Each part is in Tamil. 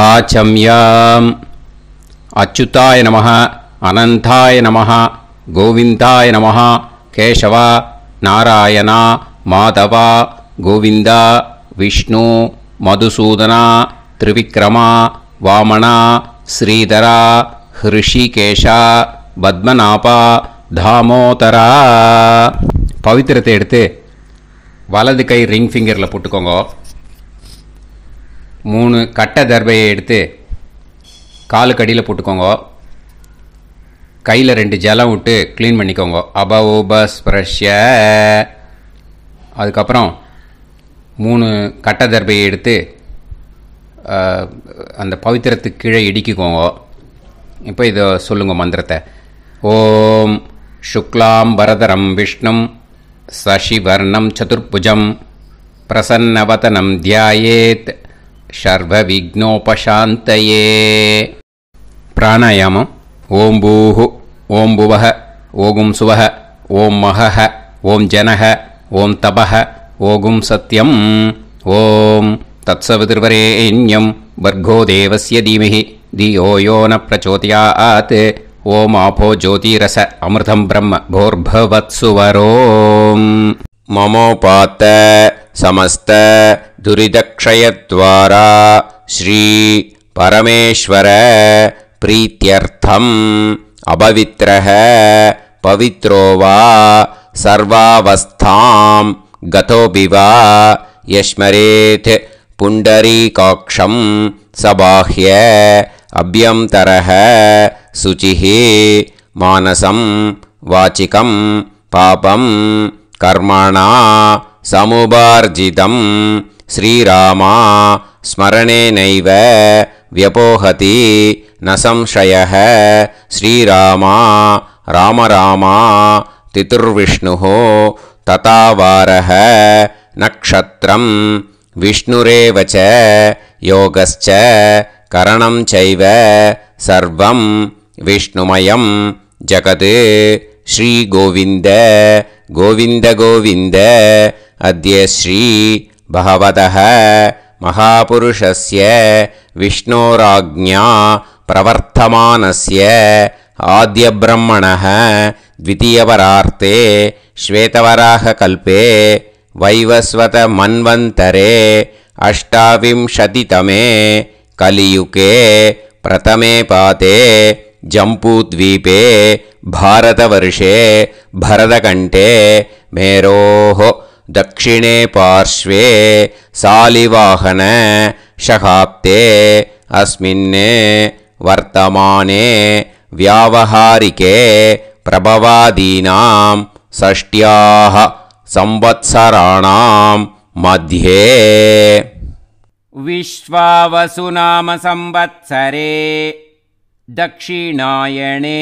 आचम्याम् अच्युताय नमः अनंताय नमः गोविंदाय नमः केशव नारायण माधव गोविंद विष्णु मधुसूदन त्रिविक्रम वामन श्रीधर ऋषिकेश पद्मनाभ दामोदर पवित्रத்தை எடுத்து வலது கை ரிங் ஃபிங்கரில் போட்டுக்கோங்க. 3 கட்ட தர்பையை எடுத்து காலுக்கு அடியில் போட்டுக்கோங்க. கையில் 2 ஜலம் விட்டு க்ளீன் பண்ணிக்கோங்க. அபஓபஸ்பிரஷ்ய. அதுக்கப்புறம் 3 கட்ட தர்பையை எடுத்து அந்த பவித்திரத்துக்கு கீழே இடிக்கிக்கோங்க. இப்போ இதை சொல்லுங்க மந்திரத்தை. ஓம் சுக்லாம் வரதரம் விஷ்ணும் சசிவர்ணம் சதுர்புஜம் பிரசன்னவதனம் தியாயேத் சர்வ விக்னோபசாந்தயே. பிராணாயாமம். ஓம் பூஹு ஓம் புவஹ ஓகும் சுவஹ ஓம் மஹஹ ஓம் ஜனஹ ஓம் தபஹ ஓகும் சத்யம் ஓம் தத்சவிதுர்வரேண்யம் வர்கோ தேவஸ்ய தீமஹி தியோ யோ ந பிரச்சோதயாத் ஓம் ஆபோ ஜோதிரச அமிர்தம் பிரம்ம போர்பவத்சுவரோம். மமோபாத்த समस्त दुरिदक्षयद्वारा श्री परमेश्वर प्रीत्यर्थम् अपवित्रः पवित्रो वा सर्वावस्थां गतोऽपि वा यस्मरेत् पुण्डरीकाक्षं सबाह्य अभ्यन्तरः शुचिः मानसं वाचिकं पापं कर्मणा समुपार्जितं श्रीरामा स्मरणेनैव व्यपोहति न संशयः. श्रीरामा राम रामा तितुर्विष्णुः तथा वारः नक्षत्रं विष्णुरेव च योगश्च करणं चैव सर्वं विष्णुमयं जगत्. श्रीगोविन्द गोविन्द गोविन्द. अद्य श्री भगवतः महापुरुषस्य विष्णोराज्ञा प्रवर्तमानस्य आद्यब्रह्मणः द्वितीयपरार्थे श्वेतवराहकल्पे वैवस्वतमन्वन्तरे अष्टाविंशतितमे कलियुगे प्रथमे पाते जम्बूद्वीपे भारतवर्षे भरतकण्ठे मेरोः दक्षिणे पार्श्वे सालिवाहन शकाब्दे अस्मिन् वर्तमाने व्यावहारिके प्रभवादीनां षष्ट्याः संवत्सराणां मध्ये विश्वावसुनाम संवत्सरे दक्षिणायणे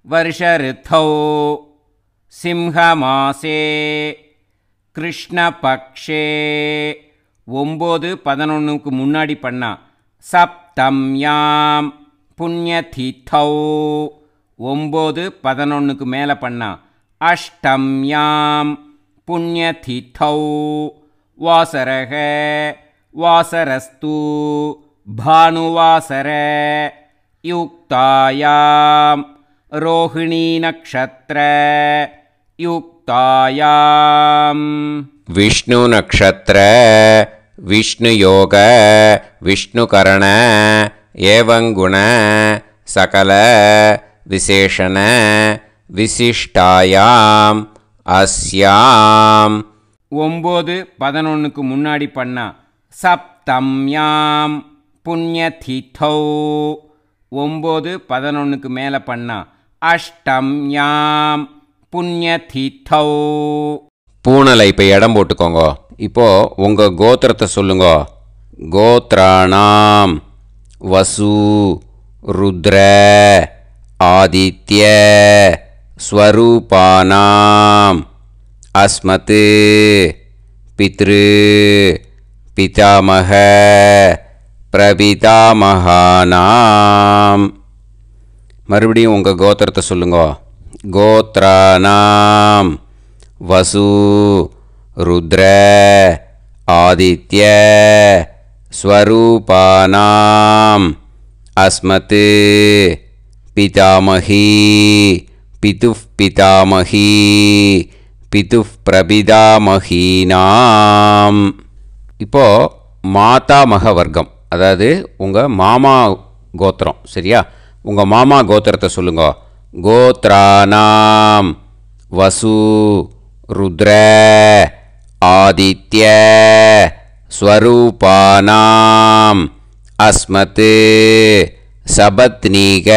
वर्षऋतौ सिंहमासे कृष्णपक्षे 9-11க்கு முன்னாடி பண்ணா சப்தம்யாம் புண்ணியதிதௌ 9-11க்கு மேலே பண்ணா அஷ்டம்யாம் புண்ணியதிதௌ வாசரக வாசரஸ்து பானுவாசர युक्तायां रोहिणी नक्षत्र युक्तायां विष्णु नक्षत्र विष्णु योग विष्णुकरण एवं गुण सकल विशेषण विशिष्टायां अस्यां 9-11க்கு முன்னாடி பண்ணா சப்தம்யாம் புண்ணியதிதௌ 9-11க்கு மேலே பண்ணா அஷ்டம்யாம் புண்ணியதிதௌ. பூனலை இப்போ இடம் போட்டுக்கோங்க. இப்போது உங்கள் கோத்திரத்தை சொல்லுங்க. கோத்ராணாம் வசு ருத்ர ஆதித்ய ஸ்வரூபானாம் அஸ்மத் பித்ரு பிதாமக பிரபிதாமகானாம். மறுபடியும் உங்கள் கோத்திரத்தை சொல்லுங்க. கோத்ராணாம் வசு ருத்ர ஆதித்ய ஸ்வரூபானாம் அஸ்மத் பிதாமகி பிதுஃப் பிதாமகி பிதுஃப் பிரபிதாமகீனாம். இப்போது மாதாமக வர்க்கம், அதாவது உங்கள் மாமா கோத்திரம், சரியா? உங்கள் மாமா கோத்திரத்தை சொல்லுங்க. கோத்ரானாம் வசு ருத்ர ஆதித்ய ஸ்வரூபானாம் அஸ்மத் சபத்னீக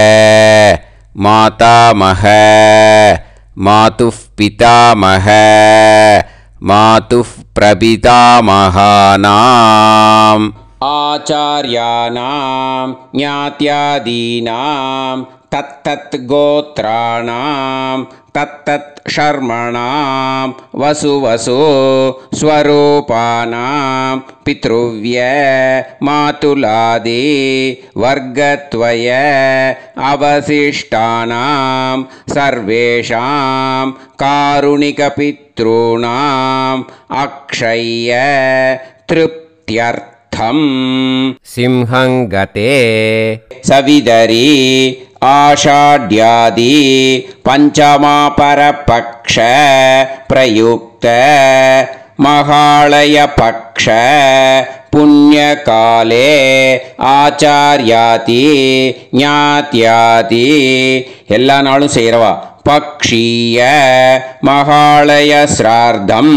மாதாமக மாதுஃப் பிதாமக மாதுஃப் பிரபிதாமகானாம் ஆச்சார்யானாம் ஞாத்யாதீனாம் தத்தத் கோத்ராணாம் தத்தத் ஷர்மணாம் வசு வசு ஸ்வரூபானாம் பித்ருவ்ய மாதுலாதி வர்க்கத்வய அவசிஷ்டானாம் சர்வேஷாம் காருணிகபித்ருணாம் அக்ஷய திருப்த்யர்த்தம் சிம்ஹங்கதே சவிதரி ஆஷாட்யாதி பஞ்சமாபரபக்ஷ பிரயுக்த மகாளய பக்ஷ புண்ணியகாலே ஆச்சார்யாதி ஞாத்யாதி. எல்லா நாளும் செய்கிறவா. பக்ஷீய மகாளய ஸ்ரார்த்தம்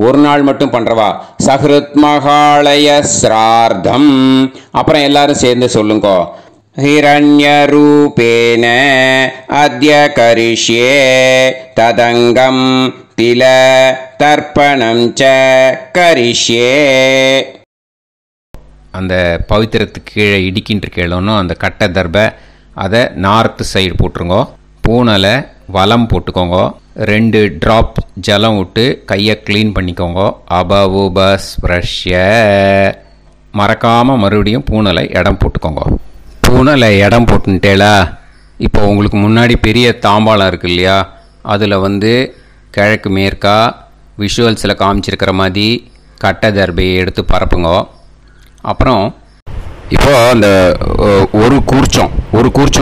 ஒரு நாள் மட்டும் பண்ணுறவா. சஹ்ருத் மகாளய ஸ்ரார்த்தம். அப்புறம் எல்லாரும் சேர்ந்து சொல்லுங்க. ஹிரண்யரூபேன அத்ய கரிஷ்யே ததங்கம் தில தர்ப்பணம் ச கரிஷ்யே. அந்த பவித்திரத்துக்கு கீழே இடிக்கின்ற கீழனும் அந்த கட்டை தர்பை அதை நார்த்து சைடு போட்டுருங்கோ. பூனலை வலம் போட்டுக்கோங்க. 2 ட்ராப் ஜலம் விட்டு கையை க்ளீன் பண்ணிக்கோங்க. அபவுபஸ்ப்ரஷ்ய. மறக்காமல் மறுபடியும் பூனலை இடம் போட்டுக்கோங்க. பூனலை இடம் போட்டுட்டேலா. இப்போ உங்களுக்கு முன்னாடி பெரிய தாம்பாளம் இருக்கு இல்லையா, அதில் கிழக்கு மேற்கா விஷுவல்ஸில் காமிச்சிருக்கிற மாதிரி கட்டை தர்பையை எடுத்து பரப்புங்க. அப்புறம் இப்போது அந்த ஒரு கூர்ச்சம்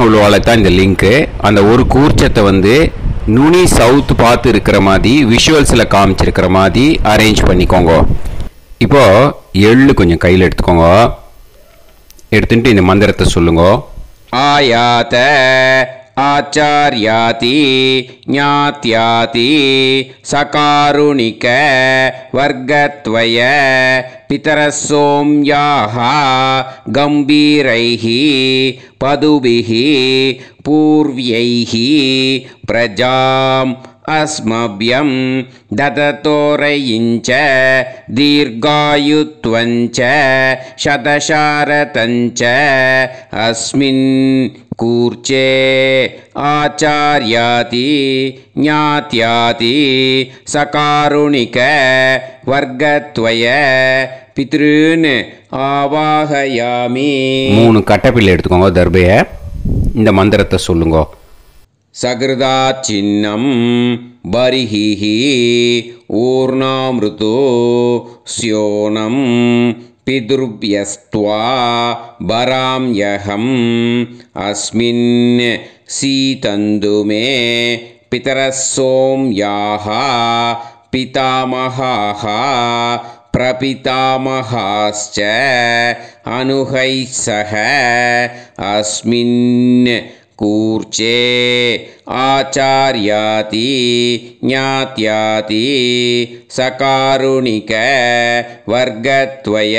உள்ளவாளை தான் இந்த லிங்க்கு. அந்த ஒரு கூர்ச்சத்தை நுனி சவுத்து பார்த்து இருக்கிற மாதிரி விஷுவல்ஸில் காமிச்சிருக்கிற மாதிரி அரேஞ்ச் பண்ணிக்கோங்க. இப்போது எள்ளு கொஞ்சம் கையில் எடுத்துக்கோங்க. எடுத்துட்டு இந்த மந்திரத்தை சொல்லுங்க. ஆயாத ஆச்சார்யாதி ஞாத்யாதி சகாருணிக வர்க்கத்வய பிதரசோம்யாஹ கம்பீரைஹி பதுபிஹி பூர்வ்யைஹி பிரஜாம் அஸ்மப்யம் தததோரயிஞ்ச தீர்காயுத்வஞ்ச சதசாரதஞ்ச அஸ்மின் கூர்ச்சே ஆச்சார்யாதி ஞாத்யாதி சகாருணிக வர்க்கத்வய பித்ருன் ஆவாஹயாமி. 3 கட்டப்பிள்ளை எடுத்துக்கோங்க. தர்பையை இந்த மந்திரத்தை சொல்லுங்க. சகிருதாச்சின்னம் பரிஹிஹி ஊர்ணாமிருதோ ஸ்யோனம் பிதுர்ப்யஸ்த்வா பராம்யஹம் அஸ்மின் சீதந்துமே பிதரசோம்யாஹ பிதாமஹாஹ பிரபிதாமஹாஸ்ச அனுஹைசஹ அஸ்மின் கூர்ச்சே ஆச்சார்யாதி ஞாத்யாதி சகாருணிக வர்க்கத்வய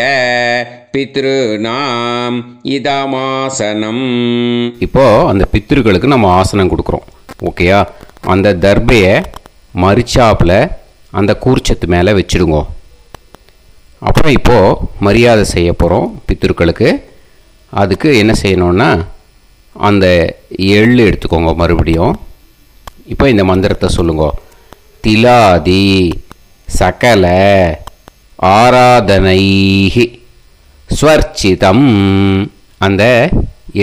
பித்ருநாம் இதமாசனம். இப்போது அந்த பித்ருக்களுக்கு நம்ம ஆசனம் கொடுக்குறோம். ஓகேயா? அந்த தர்பையை மரிச்சாப்பில் அந்த கூர்ச்சத்து மேலே வச்சுடுங்க. அப்புறம் இப்போது மரியாதை செய்ய போகிறோம் பித்ருக்களுக்கு. அதுக்கு என்ன செய்யணுன்னா, அந்த எள்ளு எடுத்துக்கோங்க. மறுபடியும் இப்போ இந்த மந்திரத்தை சொல்லுங்க. திலாதி சகல ஆராதனைஹி ஸ்வர்ச்சிதம். அந்த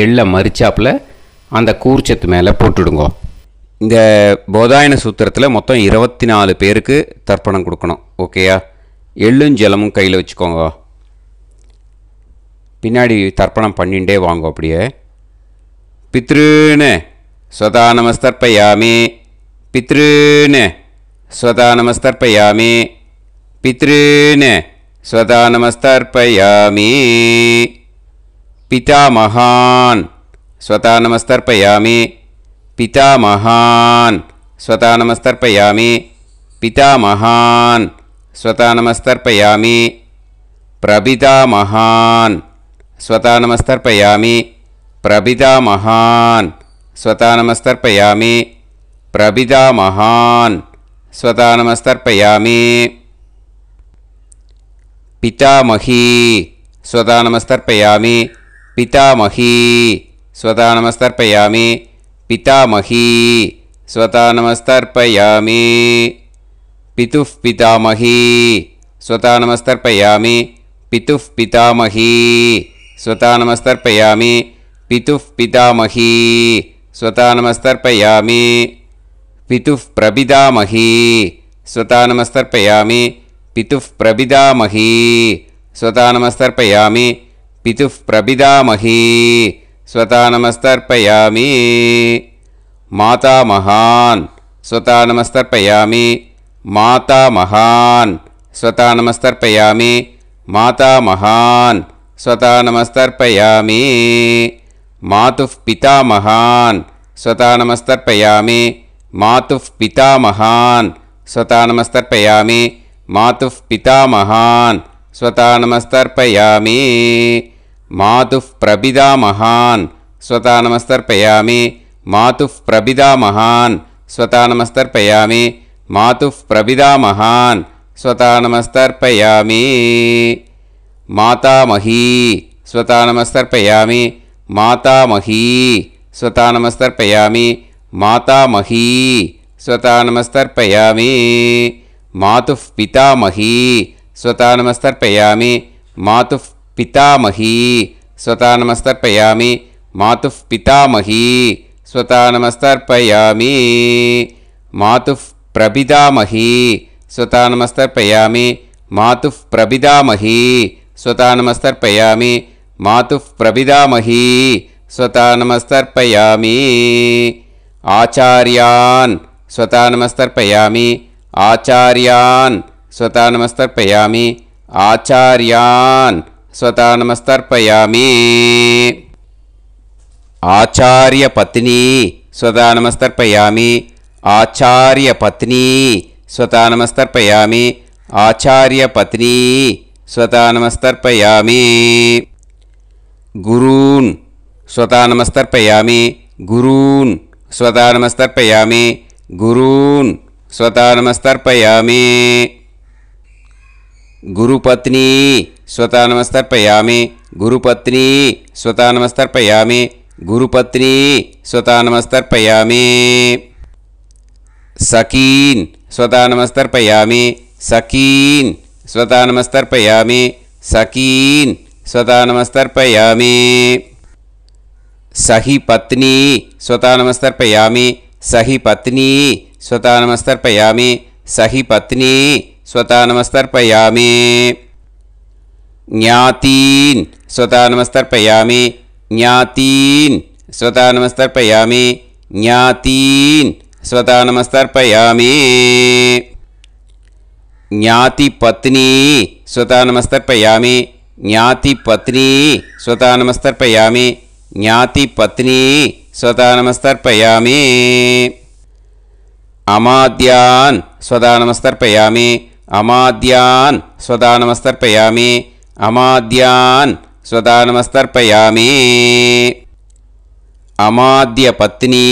எள்ளை மரிச்சாப்பில் அந்த கூர்ச்சத்து மேலே போட்டுடுங்க. இந்த போதாயன சூத்திரத்தில் மொத்தம் 24 பேருக்கு தர்ப்பணம் கொடுக்கணும். ஓகேயா? எள்ளும் ஜலமும் கையில் வச்சுக்கோங்க. பின்னாடி தர்ப்பணம் பண்ணிண்டே வாங்க. அப்படியே பித்ருன்னு ஸ்வதா நமஸ்தர்ப்பயாமி, பித்ருன்னு ஸ்வதா நமஸ்தர்ப்பயாமி, பித்ருன்னு ஸ்வதா நமஸ்தர்ப்பயாமி. பிதாமகான் ஸ்வதா நமஸ்தர்ப்பயாமி, பிதாமகான் ஸ்வதா நமஸ்தர்ப்பயாமி, பிதாமகான் ஸ்வதா நமஸ்தர்ப்பயாமி. பிரபிதாமகான் ஸ்வதா நமஸ்தர்ப்பயாமி, பிரபிதாமகான் ஸ்வதா நமஸ்தர்ப்பயாமி, பிரபிதாமகான் ஸ்வதா நமஸ்தர்ப்பயாமி. பிதாமகி ஸ்வதா நமஸ்தர்ப்பயாமி, பிதாமகி ஸ்வதா நமஸ்தர்ப்பயாமி, பிதாமகி ஸ்வதா நமஸ்தர்ப்பயாமி. பிதுஃப் பிதாமகி ஸ்வதா நமஸ்தர்ப்பயாமி, பிதுஃப் பிதாமகி ஸ்வதா நமஸ்தர்ப்பயாமி, பிதுஃப் பிதாமகி ஸ்வதா நமஸ்தர்ப்பயாமி. பிதுஃப் பிரபிதாமகி ஸ்வதா நமஸ்தர்ப்பயாமி, பிதுஃப் பிரபிதாமகி ஸ்வதா நமஸ்தர்ப்பயாமி, பிதுஃப் பிரபிதாமகி ஸ்வதா நமஸ்தர்ப்பயாமி. மாதாமகான் ஸ்வதா நமஸ்தர்ப்பயாமி, மாதாமகான் ஸ்வதா நமஸ்தர்ப்பயாமி, மாதாமகான் ஸ்வதா நமஸ்தர்ப்பயாமி. மாதுஃப் பிதாமகான் ஸ்வதா நமஸ்தர்ப்பயாமி, மாதுஃப் பிதாமகான் ஸ்வதா நமஸ்தர்ப்பயாமி, மாதுஃப் பிதாமகான் ஸ்வதா நமஸ்தர்ப்பயாமி. மாதுஃப் பிரபிதாமகான் ஸ்வதா நமஸ்தர்ப்பயாமி, மாதுஃப் பிரபிதாமகான் ஸ்வதா நமஸ்தர்ப்பயாமி, மாதுஃப் பிரபிதாமகான் ஸ்வதா நமஸ்தர்ப்பயாமி. மாதாமகி ஸ்வதா நமஸ்தர்ப்பயாமி, மாதாமகி ஸ்வதா நமஸ்தர்ப்பயாமி, மாதாமகி ஸ்வதா நமஸ்தர்ப்பயாமி. மாதுஃப் பிதாமகி ஸ்வதா நமஸ்தர்ப்பயாமி, மாதுஃப் பிதாமகி ஸ்வதா நமஸ்தர்ப்பயாமி, மாதுஃப் பிதாமகி ஸ்வதா நமஸ்தர்ப்பயாமி. மாதுஃப் பிரபிதாமகி ஸ்வதா நமஸ்தர்ப்பயாமி, மாதுஃப் பிரபிதாமகி ஸ்வதா நமஸ்தர்ப்பயாமி, மாதுஃப் பிரபிதாமகி ஸ்வதா நமஸ்தர்ப்பயாமி. ஆச்சார்யான் ஸ்வதா நமஸ்தர்ப்பயாமி, ஆச்சார்யான் ஸ்வதா நமஸ்தர்ப்பயாமி, ஆச்சார்யான் ஸ்வதா நமஸ்தர்ப்பயாமி. ஆச்சார்ய பத்னி ஸ்வதா நமஸ்தர்ப்பயாமி, ஆச்சார்ய பத்னி ஸ்வதா நமஸ்தர்ப்பயாமி, ஆச்சார்ய பத்னி ஸ்வதா நமஸ்தர்ப்பயாமி. குரூன் ஸ்வதா நமஸ்தர்ப்பயாமி, குரூன் ஸ்வதா நமஸ்தர்ப்பயாமி, குரூன் ஸ்வதா நமஸ்தர்ப்பயாமி. குருபத்னி ஸ்வதா நமஸ்தர்ப்பயாமி, குருபத்னி ஸ்வதா நமஸ்தர்ப்பயாமி, குருபத்னி ஸ்வதா நமஸ்தர்ப்பயாமி. சகீன் ஸ்வதா நமஸ்தர்ப்பயாமி, சகீன் ஸ்வதா நமஸ்தர்ப்பயாமி, சகீன் ஸ்வதா நமஸ்தர்ப்பயாமி. சஹி பத்னி ஸ்வதா நமஸ்தர்ப்பயாமி, சஹி பத்னி ஸ்வதா நமஸ்தர்ப்பயாமி, சஹி பத்னி ஸ்வதா நமஸ்தர்ப்பயாமி. ஞாதீன் ஸ்வதா நமஸ்தர்ப்பயாமி, ஞாதீன் ஸ்வதா நமஸ்தர்ப்பயாமி, ஞாதீன் ஸ்வதா நமஸ்தர்ப்பயாமி. ஞாதி பத்னி ஸ்வதா நமஸ்தர்ப்பயாமி, ஞாதி பத்னி ஸ்வதா நமஸ்தர்ப்பயாமி, ஞாதி பத்னி ஸ்வதா நமஸ்தர்ப்பயாமி. அமாத்யான் ஸ்வதா நமஸ்தர்ப்பயாமி, அமாத்யான் ஸ்வதா நமஸ்தர்ப்பயாமி, அமாத்யான் ஸ்வதா நமஸ்தர்ப்பயாமி. அமாத்ய பத்னி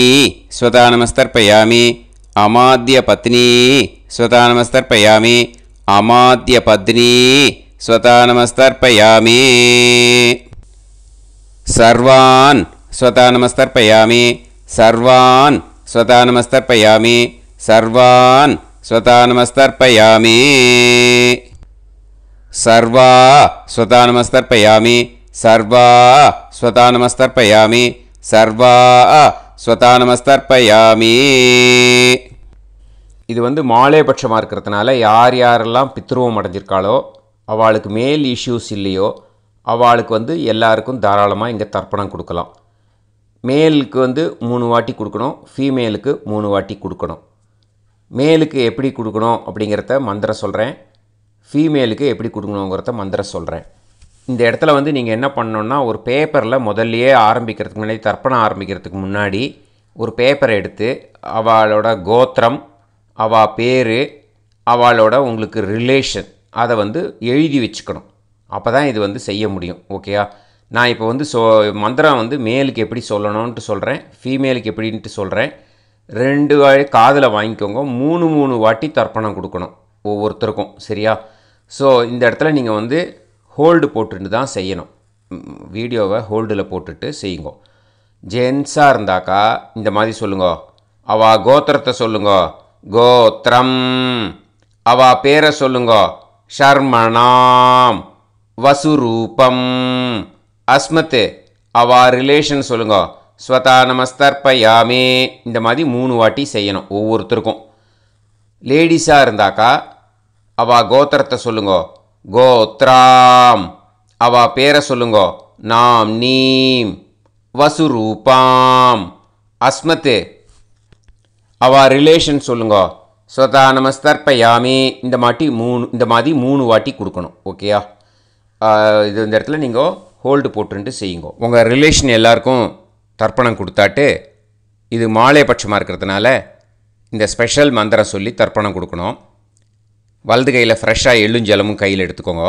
ஸ்வதா நமஸ்தர்ப்பயாமி, அமாத்ய பத்னி ஸ்வதா நமஸ்தர்ப்பயாமி, அமாத்ய பத்னி ஸ்வதா நமஸ்தர்ப்பயாமி. சர்வான் ஸ்வதா நமஸ்தர்ப்பயாமி, சர்வான் ஸ்வதா நமஸ்தர்ப்பயாமி, சர்வான் ஸ்வதா நமஸ்தர்ப்பயாமி. சர்வா ஸ்வதா நமஸ்தர்ப்பயாமி, சர்வா ஸ்வதா நமஸ்தர்ப்பயாமி, சர்வா ஸ்வதா நமஸ்தர்ப்பயாமி. இது மாலே பட்சமாக இருக்கிறதுனால யார் யாரெல்லாம் பித்ருவம் அடைஞ்சிருக்காளோ அவளுக்கு மேல் இஷ்யூஸ் இல்லையோ அவளுக்கு வந்து எல்லாருக்கும் தாராளமாக இங்கே தர்ப்பணம் கொடுக்கலாம். மேலுக்கு வந்து 3 வாட்டி கொடுக்கணும், ஃபீமேலுக்கு 3 வாட்டி கொடுக்கணும். மேலுக்கு எப்படி கொடுக்கணும் அப்படிங்கிறத மந்திரம் சொல்கிறேன், ஃபீமேலுக்கு எப்படி கொடுக்கணுங்கிறத மந்திரம் சொல்கிறேன். இந்த இடத்துல வந்து நீங்கள் என்ன பண்ணணுன்னா, ஒரு பேப்பரில் முதல்லையே ஆரம்பிக்கிறதுக்கு முன்னாடி, தர்ப்பணம் ஆரம்பிக்கிறதுக்கு முன்னாடி ஒரு பேப்பரை எடுத்து அவளோட கோத்திரம், அவள் பேர், அவளோட உங்களுக்கு ரிலேஷன் அதை வந்து எழுதி வச்சுக்கணும். அப்போ தான் இது வந்து செய்ய முடியும். ஓகேயா? நான் இப்போ வந்து மந்திரம் வந்து மேலுக்கு எப்படி சொல்லணும்ன்ட்டு சொல்கிறேன், ஃபீமேலுக்கு எப்படின்ட்டு சொல்கிறேன். 2 காதில் வாங்கிக்கோங்க. 3 வாட்டி தர்ப்பணம் கொடுக்கணும் ஒவ்வொருத்தருக்கும். சரியா? ஸோ இந்த இடத்துல நீங்கள் வந்து ஹோல்டு போட்டுட்டு தான் செய்யணும். வீடியோவை ஹோல்டில் போட்டுட்டு செய்யுங்க. ஜென்ஸாக இருந்தாக்கா இந்த மாதிரி சொல்லுங்க. அவள் கோத்திரத்தை சொல்லுங்க, கோத்திரம். அவள் பேரை சொல்லுங்க, ஷர்மணாம் வசுரூபம். அஸ்மத்து. அவள் ரிலேஷன் சொல்லுங்க, ஸ்வதா நமஸ்தர்ப்பயாமே. இந்த மாதிரி 3 வாட்டி செய்யணும் ஒவ்வொருத்தருக்கும். லேடிஸாக இருந்தாக்கா அவள் கோத்திரத்தை சொல்லுங்க, கோத்ராம். அவள் பேரை சொல்லுங்க, நாம் நீம் வசுரூபாம். அஸ்மத்து. அவள் ரிலேஷன் சொல்லுங்க, ஸ்வதா நமஸ்தர்ப்பயாமே. இந்த மாதிரி 3 வாட்டி கொடுக்கணும். ஓகேயா? இது இந்த இடத்துல நீங்கள் ஹோல்டு போட்டுட்டு செய்யுங்க. உங்கள் ரிலேஷன் எல்லாருக்கும் தர்ப்பணம் கொடுத்தாட்டு, இது மாலை பட்சமாக இருக்கிறதுனால இந்த ஸ்பெஷல் மந்திரம் சொல்லி தர்ப்பணம் கொடுக்கணும். வலது கையில் ஃப்ரெஷ்ஷாக எள்ளும் ஜலமும் கையில் எடுத்துக்கோங்க.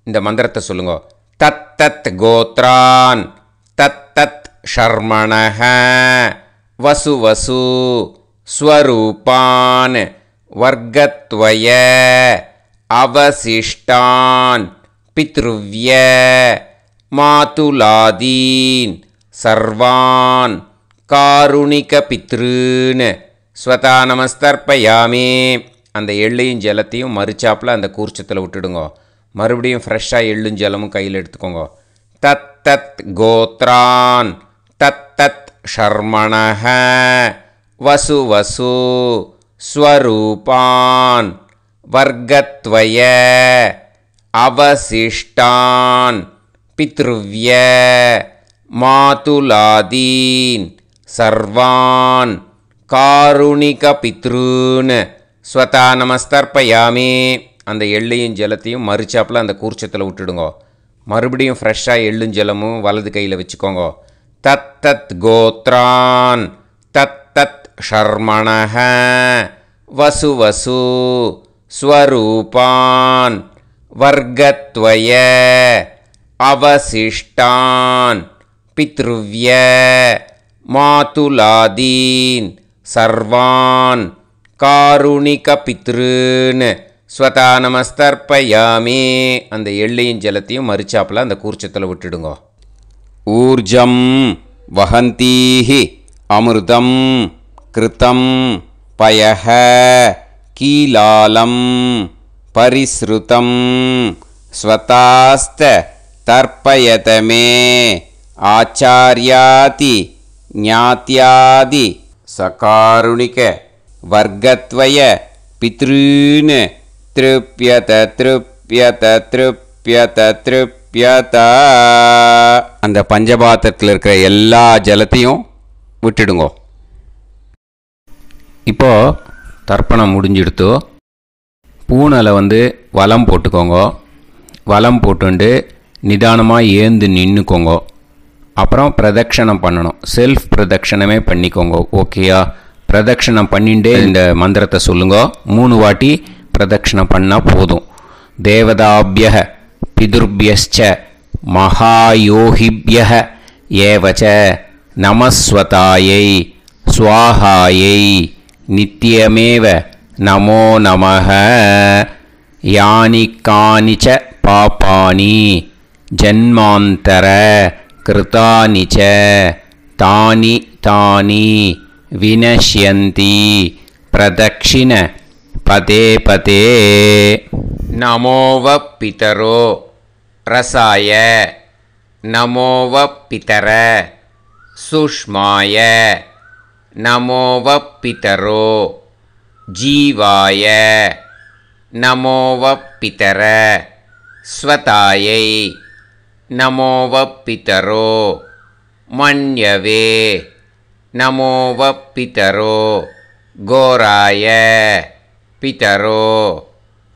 இந்த மந்திரத்தை சொல்லுங்க. தத் தத் கோத்ரான் தத் தத் ஷர்மணஹ வசு வசு ஸ்வரூபான் வர்க்கத்வய அவசிஷ்டான் பித்ருவ்ய மாதுலாதீன் சர்வான் காருணிக பித்ருன் ஸ்வதா நமஸ்தர்ப்பயாமே. அந்த எள்ளையும் ஜலத்தையும் மறுச்சாப்பில் அந்த கூர்ச்சத்தில் விட்டுடுங்க. மறுபடியும் ஃப்ரெஷ்ஷாக எள்ளும் ஜலமும் கையில் எடுத்துக்கோங்க. தத் தத் கோத்ரான் தத் தத் ஷர்மணஹ வசு வசு ஸ்வரூபான் வர்க்கத்வய அவசிஷ்டான் பித்ருவ்ய மாதுலாதீன் சர்வான் காருணிக பித்ருன் ஸ்வதா நமஸ்தர்ப்பயாமே. அந்த எள்ளையும் ஜலத்தையும் மறுச்சாப்பில் அந்த கூர்ச்சத்தில் விட்டுடுங்க. மறுபடியும் ஃப்ரெஷ்ஷாக எள்ளும் ஜலமும் வலது கையில் வச்சுக்கோங்க. தத் தத் கோத்ரான் தத் தத் ஷர்மணஹ வசு வசு ஸ்வரூபான் வர்க்கத்வய அவசிஷ்டான் பித்ருவ்ய மாதுலாதீன் சர்வான் காருணிக பித்ருன் ஸ்வதா நமஸ்தர்ப்பயாமே. அந்த எள்ளையும் ஜலத்தையும் மறுச்சாப்பில் அந்த கூர்ச்சத்தில் விட்டுடுங்க. ஊர்ஜம் வஹந்தீஹி அமிர்தம் கிருதம் பயஹ கீலாலம் பரிஸ்ருதம் ஸ்வதாஸ்த தர்ப்பயதமே ஆச்சார்யாதி ஞாத்யாதி சகாருணிக வர்க்கத்வய பித்ருன் திருப்யத திருப்யத திருப்யத திருப்யத. அந்த பஞ்சபாத்திரத்தில் இருக்கிற எல்லா ஜலத்தையும் விட்டுடுங்க. இப்போது தர்ப்பணம் முடிஞ்சிடுத்து. பூனலை வந்து வலம் போட்டுக்கோங்க. வலம் போட்டுண்டு நிதானமாக ஏந்து நின்றுக்கோங்க. அப்புறம் பிரதட்சணம் பண்ணணும். செல்ஃப் பிரதட்சணமே பண்ணிக்கோங்க. ஓகேயா? பிரதட்சணம் பண்ணிண்டே இந்த மந்திரத்தை சொல்லுங்க. 3 வாட்டி பிரதட்சணம் பண்ணால் போதும். தேவதாபிய பிதுர்பியஸ்ச மகாயோகிபிய ஏவச்ச நமஸ்வதாயை ஸ்வாஹாயை நித்யமேவ நமோ நமஹ. யானி கானிச்ச பாபானி ஜன்மாந்தர கிருதானி ச தானி தானி வினஷ்யந்தி பிரதக்ஷிண பதே பதே. நமோவ பிதரோ ரசாய நமோவ பிதர சுஷ்மாய நமோவ பிதரோ ஜீவாய நமோவ பிதர ஸ்வதாயை நமோ வப்பிதரோ மன்யவே நமோ வப்பிதரோ கோராய பிதரோ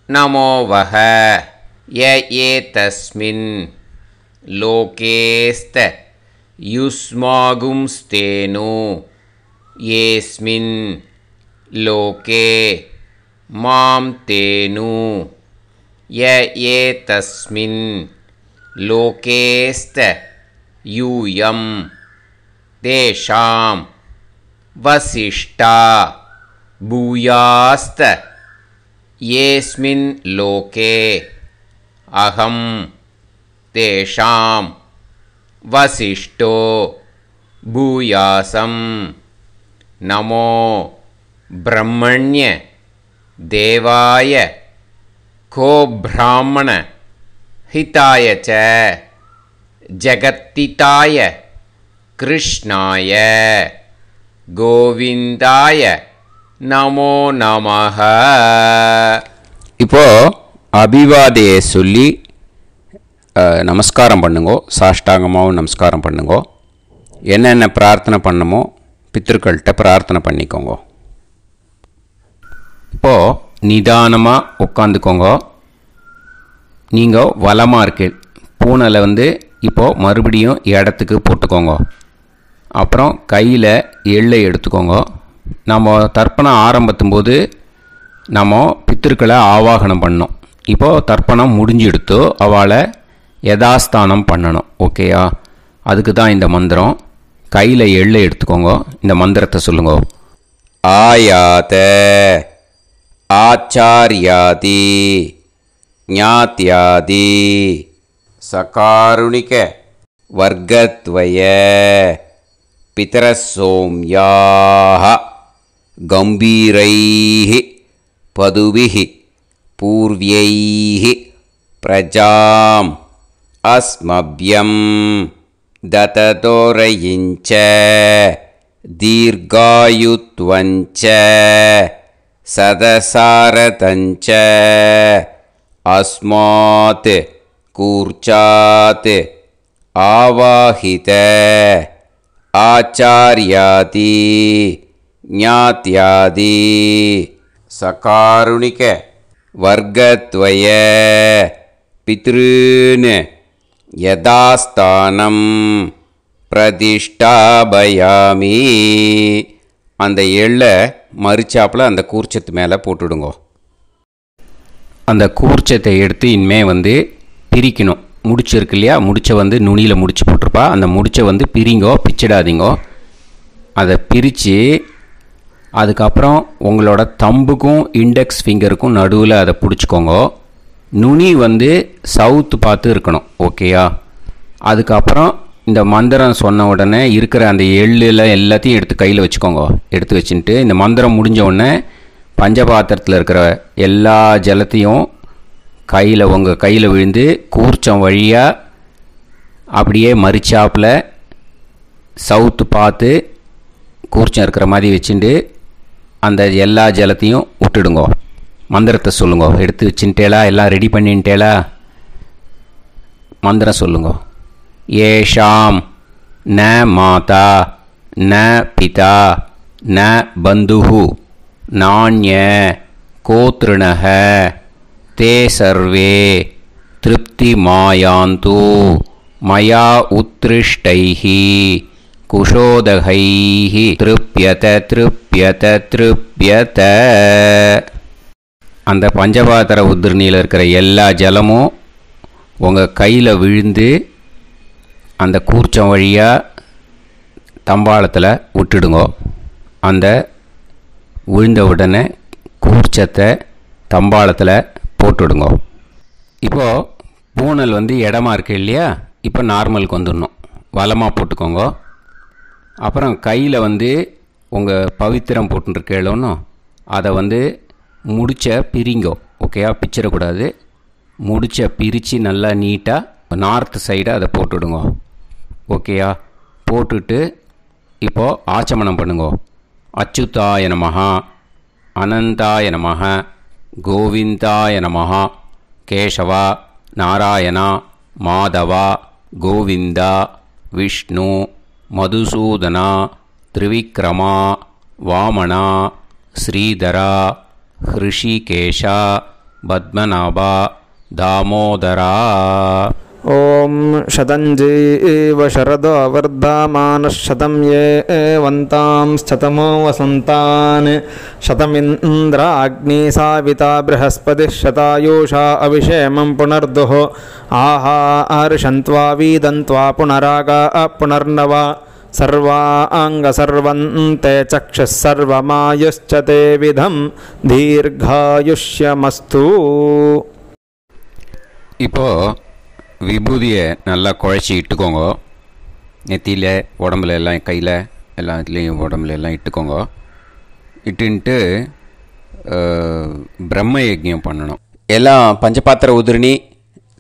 நமோ வஹ ய ஏதஸ்மின் லோகேஸ்த யுஸ்மாகும்ஸ்தேனு ஏஸ்மின் லோகே மாம் தேனு ய ஏதஸ்மின் லோகேஸ்த யூயம் தேஷாம் வசிஷ்டா பூயாஸ்த ஏஸ்மின் லோகே அகம் தேஷாம் வசிஷ்டோ பூயாசம் நமோ பிரம்மண்ய தேவாய கோ பிராமண ஹிதாய ச ஜகத்திதாய கிருஷ்ணாய கோவிந்தாய நமோ நமஹ. இப்போது அபிவாதையை சொல்லி நமஸ்காரம் பண்ணுங்கோ. சாஷ்டாங்கமாகவும் நமஸ்காரம் பண்ணுங்கோ. என்னென்ன பிரார்த்தனை பண்ணமோ பித்திருக்கள்கிட்ட பிரார்த்தனை பண்ணிக்கோங்க. இப்போது நிதானமாக உட்காந்துக்கோங்க. நீங்கள் வலமாக இருக்கீள். பூனலை இப்போது மறுபடியும் இடத்துக்கு போட்டுக்கோங்க. அப்புறம் கையில் எள்ளை எடுத்துக்கோங்க. நம்ம தர்ப்பணம் ஆரம்பித்தும்போது நம்ம பித்திருக்களை ஆவாகனம் பண்ணோம். இப்போது தர்ப்பணம் முடிஞ்செடுத்து அவளை யதாஸ்தானம் பண்ணணும். ஓகேயா? அதுக்கு தான் இந்த மந்திரம். கையில் எள்ளை எடுத்துக்கோங்க. இந்த மந்திரத்தை சொல்லுங்க. ஆயாத ஆச்சாரியாதி ஞாத்யாதி சகாருணிக வர்க்கத்வய பிதரசோம்யாஹ கம்பீரைஹி பதுபிஹி பூர்வ்யைஹி பிரஜாம் அஸ்மப்யம் தததோரயிஞ்ச தீர்காயுத்வஞ்ச சதசாரதஞ்ச அஸ்மாத் கூர்ச்சாத் ஆவாஹித ஆச்சார்யாதி ஞாத்யாதி சகாருணிக வர்க்கத்வய பித்ருன் யதாஸ்தானம் பிரதிஷ்டாபயாமி. அந்த எள்ளை மறிச்சாப்பில் அந்த கூர்ச்சத்து மேலே போட்டுடுங்க. அந்த கூர்ச்சத்தை எடுத்து இனிமே பிரிக்கணும். முடிச்சு இருக்கு இல்லையா? முடிச்சை நுனியில் முடிச்சு போட்டிருப்பா. அந்த முடிச்சை பிரிங்கோ, பிச்சிடாதீங்கோ. அதை பிரித்து அதுக்கப்புறம் உங்களோட தம்புக்கும் இண்டெக்ஸ் ஃபிங்கருக்கும் நடுவில் அதை பிடிச்சிக்கோங்க. நுனி சவுத்து பார்த்து இருக்கணும். ஓகேயா? அதுக்கப்புறம் இந்த மந்திரம் சொன்ன உடனே இருக்கிற அந்த எள்ளில் எல்லாத்தையும் எடுத்து கையில் வச்சுக்கோங்க. எடுத்து வச்சுட்டு இந்த மந்திரம் முடிஞ்ச உடனே பஞ்சபாத்திரத்தில் இருக்கிற எல்லா ஜலத்தையும் உங்கள் கையில் விழுந்து கூர்ச்சம் வழியாக அப்படியே மறிச்சாப்பில் சவுத்து பார்த்து கூர்ச்சம் இருக்கிற மாதிரி வச்சுட்டு அந்த எல்லா ஜலத்தையும் விட்டுடுங்கோ. மந்திரத்தை சொல்லுங்க. எடுத்து வச்சுட்டேலா? எல்லாம் ரெடி பண்ணிட்டேலா? மந்திரம் சொல்லுங்க. ஏஷாம் ந மாதா ந பிதா ந பந்துஹு நாண்ய கோத்ருணஹ தே சர்வே திருப்தி மாயாந்து மயா உத்ருஷ்டைஹி குஷோதகைஹி திருப்யத திருப்யத திருப்யத. அந்த பஞ்சபாத்திர உதிரணியில் இருக்கிற எல்லா ஜலமும் உங்கள் கையில் விழுந்து அந்த கூர்ச்சம் வழியாக தம்பாளத்தில் விட்டுடுங்க. அந்த விழுந்த உடனே கூர்ச்சத்தை தம்பாளத்தில் போட்டுடுங்க. இப்போது பூனல் இடமா இருக்கு இல்லையா? இப்போ நார்மலுக்கு வந்துடணும். வலமாக போட்டுக்கோங்க. அப்புறம் கையில் உங்கள் பவித்திரம் போட்டுருக்கேளோன்னு அதை முடிச்ச பிரிங்கோ. ஓகேயா? பிச்சிடக்கூடாது. முடிச்ச பிரித்து நல்லா நீட்டாக நார்த் சைடை அதை போட்டுவிடுங்க. ஓகேயா? போட்டுட்டு இப்போது ஆச்சமனம் பண்ணுங்க. அச்சுதாய நமஹ அனந்தாய நமஹ கோவிந்தாய நமஹ கேசவா நாராயணா மாதவா கோவிந்தா விஷ்ணு மதுசூதனா திரிவிக்ரமா வாமனா ஸ்ரீதரா ஹிருஷிகேஷா பத்மநாபா தாமோதரா. ॐ शतञ्जीव शरदो वर्धमानः शतं ये एवन्तां शतमो वसन्तान् शतमिन्द्राग्नी साविता बृहस्पतिः शतायुषा अभिषेमं पुनर्दुः आहार्षन्त्वा वीदन्त्वा पुनरागा पुनर्नव सर्वाङ्गसर्वन्ते चक्षुः सर्वमायुश्च ते विधं दीर्घायुष्यमस्तु. இப்போது விபூதியை நல்லா குழச்சி இட்டுக்கோங்க. நெத்தியில் உடம்புல எல்லாம் கையில் எல்லாத்துலேயும் உடம்புல எல்லாம் இட்டுக்கோங்க. இட்டுன்ட்டு பிரம்ம யஜ்ஞம் பண்ணணும். எல்லாம் பஞ்சபாத்திர உதிரணி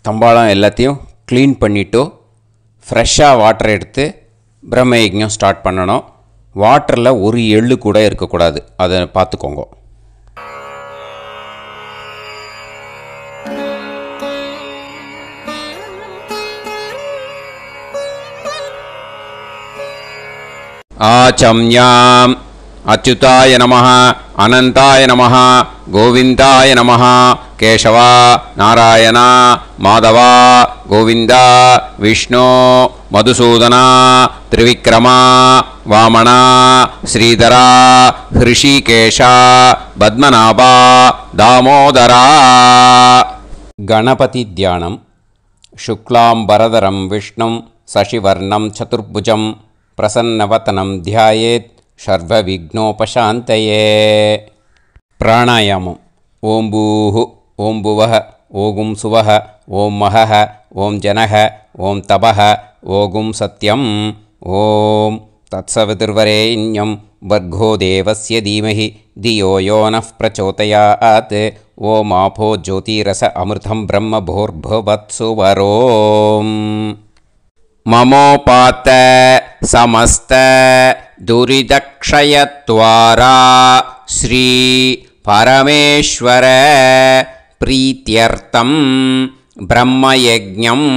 தம்பாளம் எல்லாத்தையும் க்ளீன் பண்ணிவிட்டு ஃப்ரெஷ்ஷாக வாட்டர் எடுத்து பிரம்ம யஜ்ஞம் ஸ்டார்ட் பண்ணணும். வாட்டரில் ஒரு எள்ளு கூட இருக்கக்கூடாது, அதை பார்த்துக்கோங்க. ஆச்சம்யாம் அச்சுதாய நமः அனந்தாய நமः கோவிந்தாய நமः கேசவா நாராயணா மாதவா கோவிந்தா விஷ்ணு மதுசூதனா திரிவிக்ரமா வாமனா ஸ்ரீதரா ஹிருஷிகேஷா பத்மநாபா தாமோதரா. கணபதி தியானம். சுக்லாம்பரதரம் விஷ்ணும் சசிவர்ணம் சதுர்புஜம் பிரசன்னவதனம் தியாயேத் சர்வவிக்னோபசாந்தயே. பிராணாயாமம். ஓம் பூஹு ஓம் புவஹ ஓகும் சுவஹ ஓம் மஹஹ ஓம் ஜனஹ ஓம் தபஹ ஓகும் சத்யம். ஓம் தத்சவிதுர்வரேண்யம் வர்கோ தேவஸ்ய தீமஹி தியோ யோ நः பிரச்சோதயாத். ஓம் ஆபோ ஜோதிரஸ அமிர்தம் பிரம்ம பூர்புவத்சு வரோம். மமோபாத்த சமஸ்த துரிதக்ஷயத்வாரா ஸ்ரீ பரமேஸ்வர பிரீத்யர்த்தம் பிரம்மயஜ்ஞம்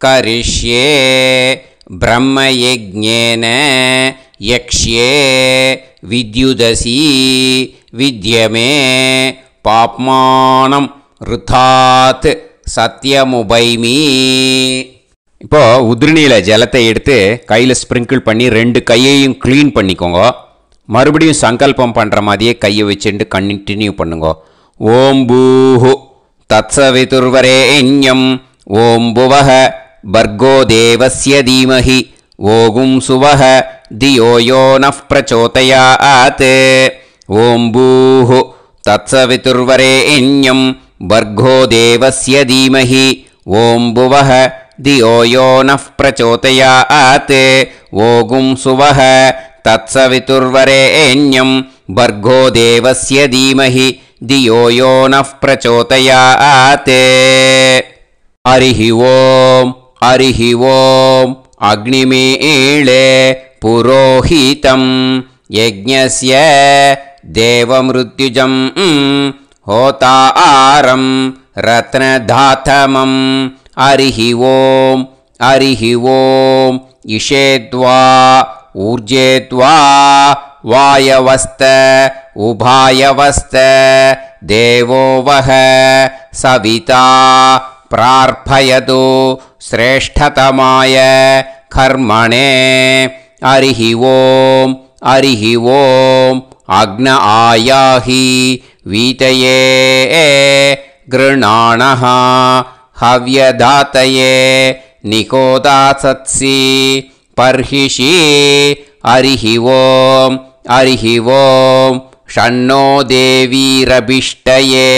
கரிஷ்யே. பிரம்மயஜ்ஞேன யக்ஷ்யே வித்யுதசி வித்யமே பாப்மானம் ருதாத் சத்யமுபைமி. இப்போது உதிரணியில் ஜலத்தை எடுத்து கையில் ஸ்ப்ரிங்கிள் பண்ணி 2 கையையும் க்ளீன் பண்ணிக்கோங்க. மறுபடியும் சங்கல்பம் பண்ணுற மாதிரியே கையை வச்சுட்டு கண்டினியூ பண்ணுங்க. ஓம் பூஹு தத்சவிதுர்வரேண்யம் ஓம் புவஹ பர்கோ தேவஸ்ய தீமஹி ஓகும் சுவஹ தியோ யோ நः பிரச்சோதயாத். ஓம் பூஹு தத்சவிதுர்வரேண்யம் பர்கோ தேவஸ்ய தீமஹி ஓம் புவஹ தியோ யோ நः பிரச்சோதயாத். ஓகும் சுவஹ தத்சவிதுர்வரேண்யம் பர்கோ தேவஸ்ய தீமஹி தியோ யோ நः பிரச்சோதயாத். ஹரிஹி ஓம் ஹரிஹி ஓம். அக்னிமீளே புரோஹிதம் யஜ்ஞஸ்ய தேவமிருத்யுஜம் ஹோதாரம் ரத்னதாதமம். ஹரிஹி ஓம் ஹரிஹி ஓம். இஷேத்வா ஊர்ஜேத்வா வாயவஸ்த உபாயவஸ்த தேவோ வஹ சவிதா பிரார்ப்பயது ஸ்ரேஷ்டதமாய கர்மணே. ஹரிஹி ஓம் ஹரிஹி ஓம். அக்ன ஆயாஹி வீதயே கிருணாணஹ ஹவ்யதாத்தயே நிகோதாசத்சி பர்ஹிஷி. ஹரிஹி ஓம் ஹரிஹி ஓம். ஷண்ணோ தேவீரபிஷ்டயே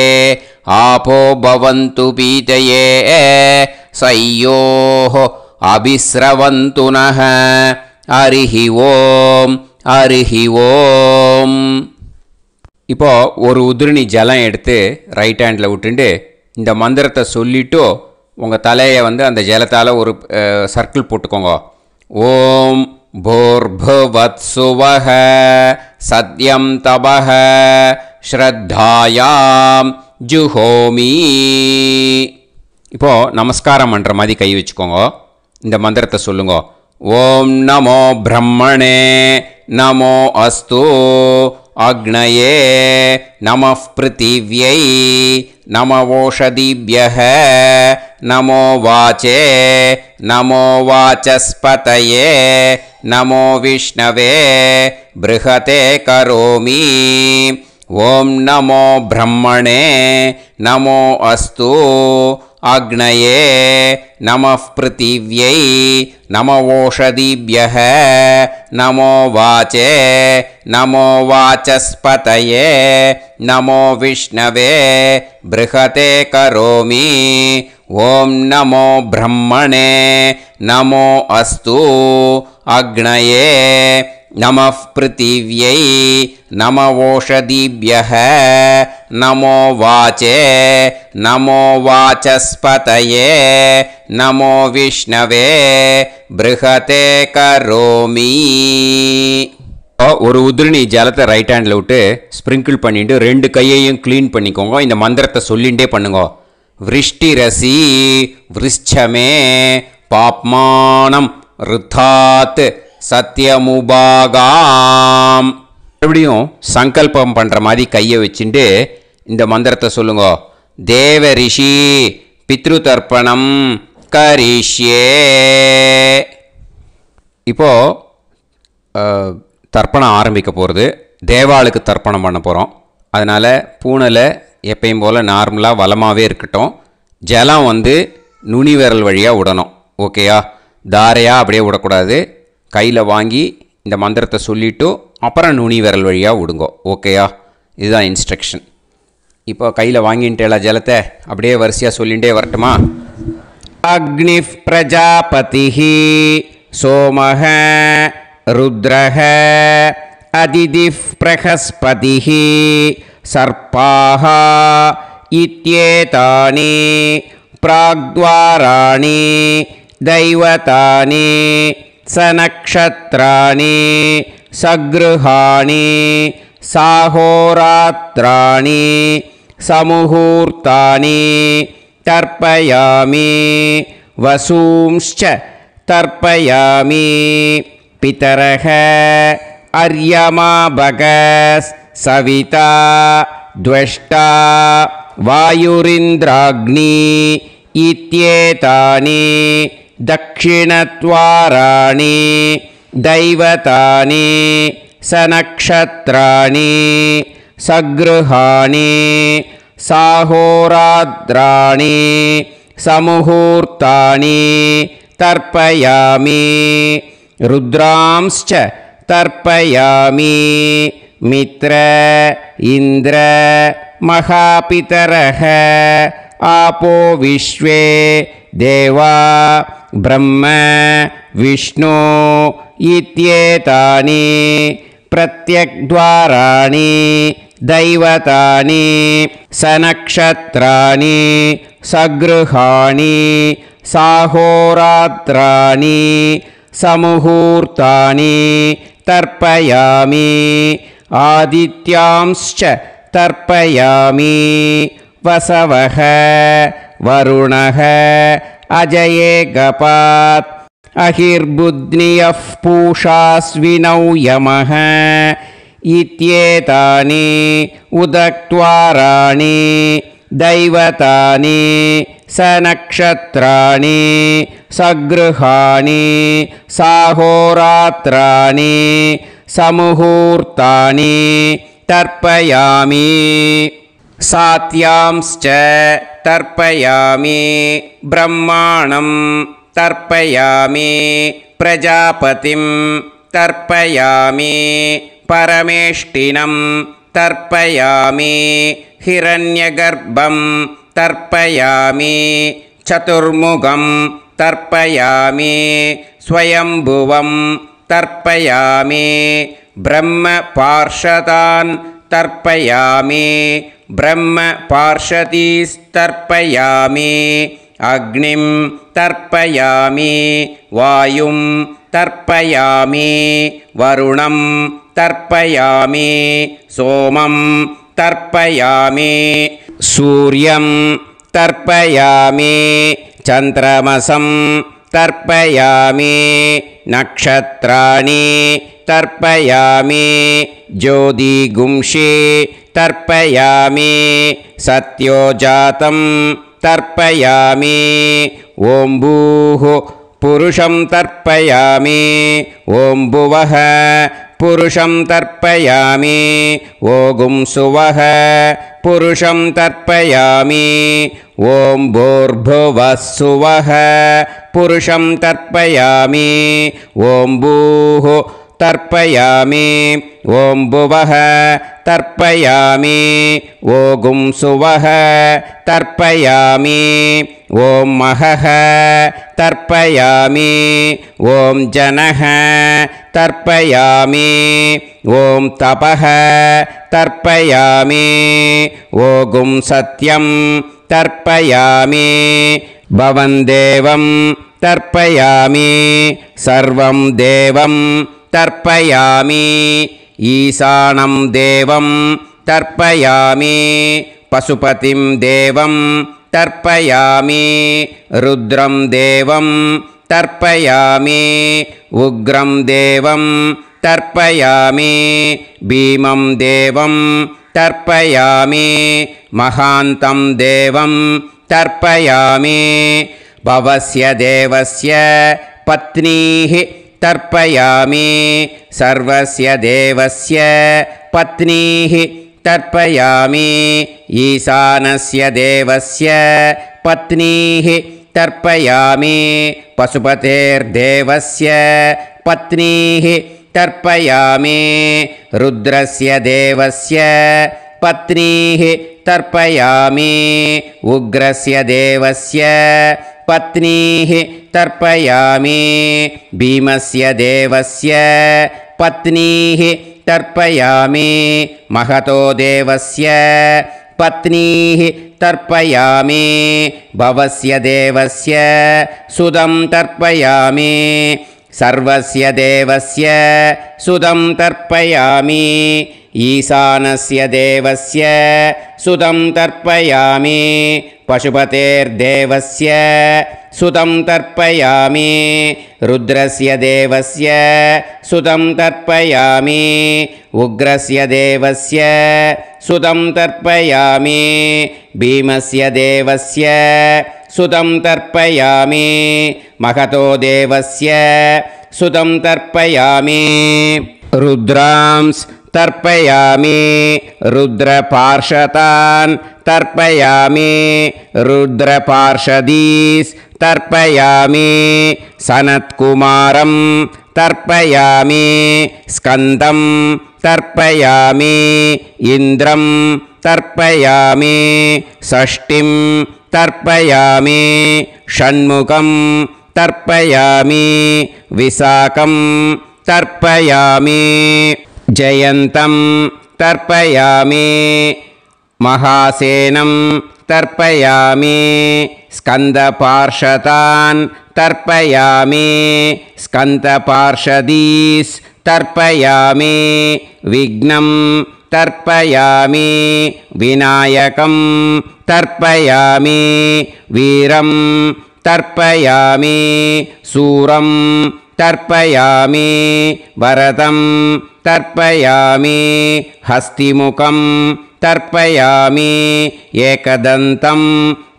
ஆபோ பவந்து பீதயே சய்யோஹ அபிஸ்ரவந்து நஹ. ஹரிஹி ஓம் ஹரிஹி ஓம். இப்போது ஒரு உதிரணி ஜலம் எடுத்து ரைட் ஹேண்டில் விட்டுண்டு இந்த மந்திரத்தை சொல்லிவிட்டு உங்கள் தலையை அந்த ஜலத்தால் ஒரு சர்க்கிள் போட்டுக்கோங்க. ஓம் பூர்புவத்சுவஹ சத்யம் தபஹ ஸ்ரத்தாயாம் ஜுஹோமி. இப்போது நமஸ்காரம் பண்ணுற மாதிரி கை வச்சுக்கோங்க. இந்த மந்திரத்தை சொல்லுங்க. ஓம் நமோ பிரம்மணே நமோ அஸ்து அக்னயே நமः பிருத்திவ்யை நம ஓஷதிभ्यः நமோ வாச்சே நமோ வாசஸ்பதயே நமோ விஷ்ணவே ப்ருஹதே கரோமி. ஓம் நமோ பிரம்மணே நமோ அஸ்து அக்னயே நமः பிருத்திவ்யை நம ஓஷதிभ्यः நமோ வாச்சே நமோ வாசஸ்பதயே நமோ விஷ்ணவே ப்ருஹதே கரோமி. ஓம் நமோ பிரம்மணே நமோ அஸ்து அக்னயே நமः பிருத்திவ்யை நம ஓஷதிभ्यः நமோ வாச்சே நமோ வாசஸ்பதயே நமோ விஷ்ணவே ப்ருஹதே கரோமி. ஒரு உதிரணி ஜலத்தை ரைட் ஹேண்டில் விட்டு ஸ்ப்ரிங்கிள் பண்ணிட்டு 2 கையையும் க்ளீன் பண்ணிக்கோங்க. இந்த மந்திரத்தை சொல்லிகிட்டே பண்ணுங்க. விருஷ்டிரசி விருஷ்சமே பாப்மானம் ருத்தாத் சத்யமுபாகாம். மறுபடியும் சங்கல்பம் பண்ணுற மாதிரி கையை வச்சுட்டு இந்த மந்திரத்தை சொல்லுங்க. தேவ ரிஷி பித்ரு தர்ப்பணம் கரிஷ்யே. இப்போது தர்ப்பணம் ஆரம்பிக்க போகிறது. தேவாளுக்கு தர்ப்பணம் பண்ண போகிறோம். அதனால் பூனையில் எப்பயும் போல் நார்மலாக வளமாகவே இருக்கட்டும். ஜலம் நுனி விரல் வழியாக விடணும். ஓகேயா? தாரையாக அப்படியே விடக்கூடாது. கையில் வாங்கி இந்த மந்திரத்தை சொல்லிவிட்டு அப்புறம் நுனி விரல் வழியாக விடுங்கோ. ஓகேயா? இதுதான் இன்ஸ்ட்ரக்ஷன். இப்போ கையில் வாங்கிட்டேல ஜலத்தை அப்படியே வரிசையாக சொல்லிகிட்டே வரட்டுமா? அக்னிஃப் பிரஜாபதிஹ சோமஹ ருத்ரஹ அதிதிஃப் பிரஹஸ்பதிஹ சர்ப்பாஹ இத்யேதானி பிராக்த்வாராணி தைவதானி சநக்ஷத்ராணி சக்ருஹாணி சாஹோராத்ராணி சமுஹூர்த்தானி தர்ப்பயாமி வசூம்ச்ச தர்ப்பயாமி. பிதரஹ அர்யமா பகஸ் சவிதா த்வஷ்டா வாயுரிந்திராக்னி இத்யேதானி தக்ஷிணத்வாராணி தைவதானி சநக்ஷத்ராணி சக்ருஹாணி சாஹோராத்ராணி சமுஹூர்த்தானி தர்ப்பயாமி. ருத்ராம்ஸ்ச தர்ப்பயாமி. மித்ர இந்திர மகாபிதரஹ ஆபோ விஸ்வே தேவா பிரம்ம விஷ்ணு இத்யேதானி பிரத்யக்த்வாராணி தைவதானி சநக்ஷத்ராணி சக்ருஹாணி சாஹோராத்ராணி சமுஹூர்த்தானி தர்ப்பயாமி. ஆதித்யாம்ஸ்ச தர்ப்பயாமி. வசவஹ வருணஹ அஜயே கபாத் அஹிர்புத்னியஃப் பூஷாஸ்வினௌ யமஹ இத்யேதானி உதக்த்வாராணி தைவதானி சநக்ஷத்ராணி சக்ருஹாணி சாஹோராத்ராணி சமுஹூர்த்தானி தர்ப்பயாமி. சாத்யாம்ஸ்ச தர்ப்பயாமி. பிரம்மாணம் தர்ப்பயாமி. பிரஜாபதிம் தர்ப்பயாமி. பரமேஷ்டினம் தர்ப்பயாமி. ஹிரண்யகர்ப்பம் தர்ப்பயாமி. சதுர்முகம் தர்ப்பயாமி. ஸ்வயம்புவம் தர்ப்பயாமி. பிரம்ம பார்ஷதான் தர்ப்பயாமி. பிரம்ம பார்ஷதீஸ்தர்ப்பயாமி. அக்னிம் தர்ப்பயாமி. வாயும் தர்ப்பயாமி. வருணம் தர்ப்பயாமி. சோமம் தர்ப்பயாமி. சூர்யம் தர்ப்பயாமி. சந்திரமசம் तर्पयामि नक्षत्राणि तर्पयामि ज्योतिगुंषि तर्पयामि सत्योजातं तर्पयामि ॐ भूः पुरुषं तर्पयामि ॐ भुवः पुरुषं तर्पयामि ॐ सुवः पुरुषं तर्पयामि ॐ भूर्भुवः सुवः पुरुषं तर्पयामि ॐ भूः तर्पयामि ॐ भुवः तर्पयामि ॐ सुवः तर्पयामि ॐ महः तर्पयामि ॐ जनः तर्पयामि ॐ तपः तर्पयामि ॐ सत्यं तर्पयामि भवन्देवं तर्पयामि सर्वं देवं तर्पयामि ईशानं देवं तर्पयामि पशुपतिं देवं तर्पयामि रुद्रं देवं तर्पयामि उग्रं देवं तर्पयामि भीमं देवं तर्पयामि महान्तं देवं तर्पयामि भवस्य देवस्य पत्नीः तर्पयामि सर्वस्य देवस्य पत्नीः तर्पयामि ईशानस्य देवस्य पत्नीः तर्पयामि पशुपतेर्देवस्य पत्नीः तर्पयामि रुद्रस्य देवस्य पत्नीः तर्पयामि उग्रस्य देवस्य पत्नीः तर्पयामि भीमस्य देवस्य पत्नीः तर्पयामि महतो देवस्य पत्नीः तर्पयामि भवस्य देवस्य सुदं तर्पयामि सर्वस्य देवस्य सुदं तर्पयामि ईशानस्य देवस्य सुदं तर्पयामि पशुपतेर्देवस्य सुदं तर्पयामि रुद्रस्य देवस्य सुदं तर्पयामि उग्रस्य देवस्य सुदं तर्पयामि भीमस्य देवस्य सुदं तर्पयामि महतो देवस्य सुदं तर्पयामि रुद्रांस् तर्पयामि रुद्रपार्षदान् तर्पयामि रुद्रपार्षदीस् तर्पयामि सनत्कुमारं तर्पयामि स्कन्दं तर्पयामि इन्द्रं तर्पयामि षष्टिं तर्पयामि षण्मुखं तर्पयामि विशाखं तर्पयामि जयन्तं तर्पयामि महासेनं तर्पयामि स्कन्दपार्षदान् तर्पयामि स्कन्दपार्षदीस् तर्पयामि विघ्नं तर्पयामि विनायकं तर्पयामि वीरं तर्पयामि सूरं तर्पयामि वरदं तर्पयामि हस्तिमुखं तर्पयामि एकदन्तं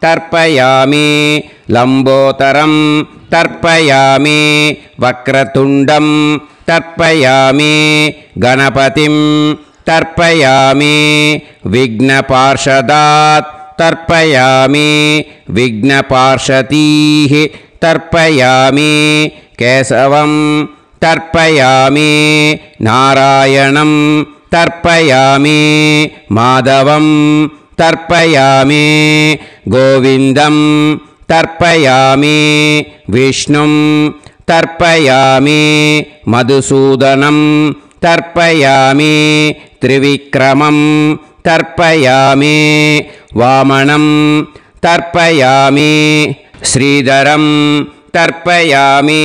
तर्पयामि लम्बोदरं तर्पयामि वक्रतुण्डं तर्पयामि गणपतिं तर्पयामि विघ्नपार्षदात् तर्पयामि विघ्नपार्षदीः तर्पयामि केशवं तर्पयामि नारायणं तर्पयामि माधवं तर्पयामि गोविन्दं तर्पयामि विष्णुं तर्पयामि मधुसूदनं तर्पयामि त्रिविक्रमं तर्पयामि वामनं तर्पयामि श्रीधरं तर्पयामि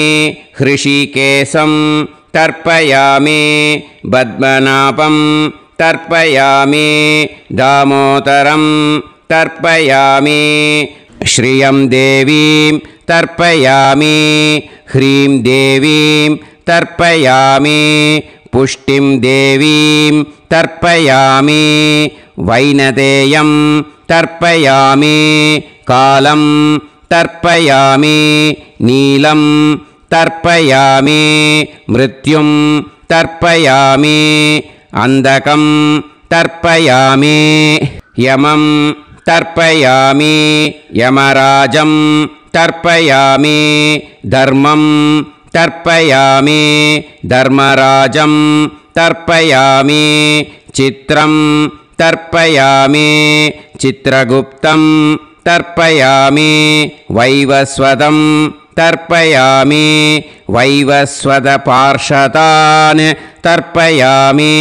हृषिकेशं तर्पयामि पद्मनाभं तर्पयामि दामोदरं तर्पयामि श्रियं देवीं तर्पयामि ह्रीं देवीं तर्पयामि पुष्टिं देवीं तर्पयामि वैनतेयं तर्पयामि कालं तर्पयामि नीलं तर्पयामि मृत्युं तर्पयामि अन्धकं तर्पयामि यमं तर्पयामि यमराजं तर्पयामि धर्मं तर्पयामि धर्मराजं तर्पयामि चित्रं तर्पयामि चित्रगुप्तं तर्पयामि वैवस्वतं तर्पयामि वैवस्वतपार्षदान् तर्पयामि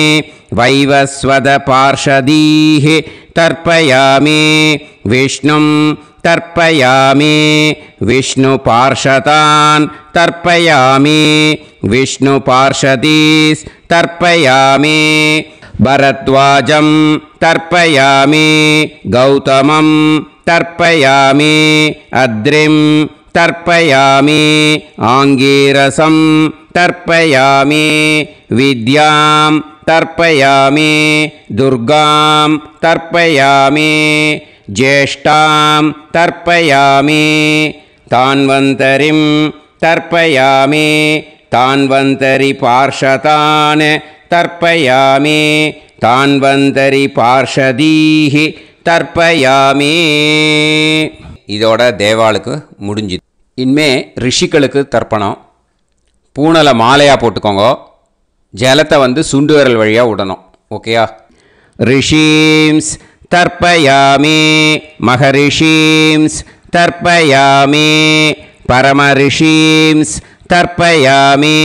वैवस्वतपार्षदीः तर्पयामि विष्णुं तर्पयामि विष्णुपार्षदान् तर्पयामि विष्णुपार्षदीस् तर्पयामि भरद्वाजं तर्पयामि गौतमं तर्पयामि अद्रिं तर्पयामि आङ्गीरसं तर्पयामि विद्यां तर्पयामि दुर्गां तर्पयामि ज्येष्ठां तर्पयामि तान्वन्तरिं तर्पयामि तान्वन्तरिपार्षदान् तर्पयामि तान्वन्तरिपार्षदीः तर्पयामि இதோட தேவாளுக்கு முடிஞ்சுது. இனிமே ரிஷிகளுக்கு தர்ப்பணம். பூனலை மாலையாக போட்டுக்கோங்க. ஜலத்தை வந்து சுண்டு விரல் வழியாக விடணும். ஓகேயா? ரிஷீம்ஸ் தர்ப்பயாமி மகரிஷீம்ஸ் தர்ப்பயாமி பரமரிஷீம்ஸ் தர்ப்பயாமி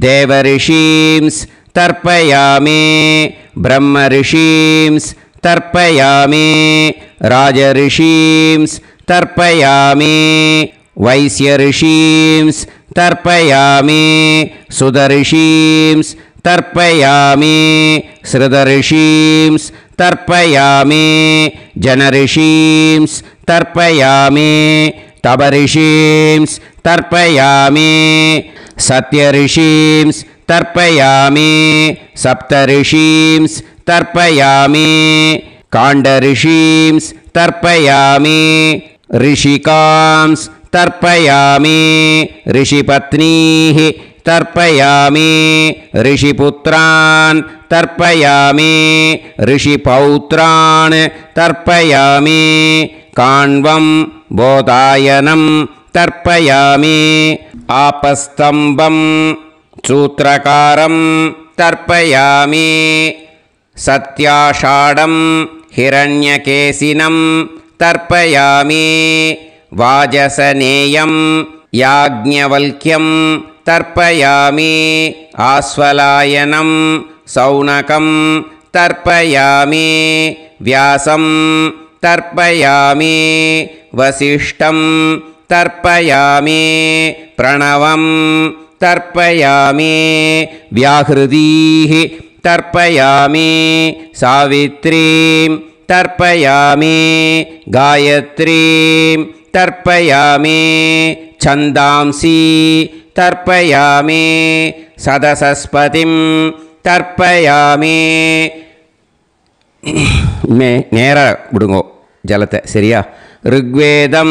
தேவரிஷீம்ஸ் தர்ப்பயாமி பிரம்மரிஷீம்ஸ் தர்ப்பயாமி ராஜரிஷீம்ஸ் तर्पयामि वैश्यऋषींस् तर्पयामि सुदऋषींस् तर्पयामि श्रुतऋषींस् तर्पयामि जनऋषींस् तर्पयामि तपऋषींस् तर्पयामि सत्यऋषींस् तर्पयामि सप्तऋषींस् तर्पयामि काण्डऋषींस् तर्पयामि ऋषिकांस् तर्पयामि ऋषिपत्नीः तर्पयामि ऋषिपुत्रान् तर्पयामि ऋषिपौत्रान् तर्पयामि काण्वं बोधायनं तर्पयामि आपस्तम्भं सूत्रकारं तर्पयामि सत्याषाढं हिरण्यकेशिनं तर्पयामि वाजसनेयं याज्ञवल्क्यं तर्पयामि आस्वलायनं सौनकं तर्पयामि व्यासं तर्पयामि वसिष्ठं तर्पयामि प्रणवं तर्पयामि व्याहृतीः तर्पयामि सावित्रीं तर्पयामि गायत्रीं तर्पयामि छन्दांसि तर्पयामि सदसस्पतिं तर्पयामि நேரா விடுங்கோ ஜலத்தை சரியா ऋग्वेदं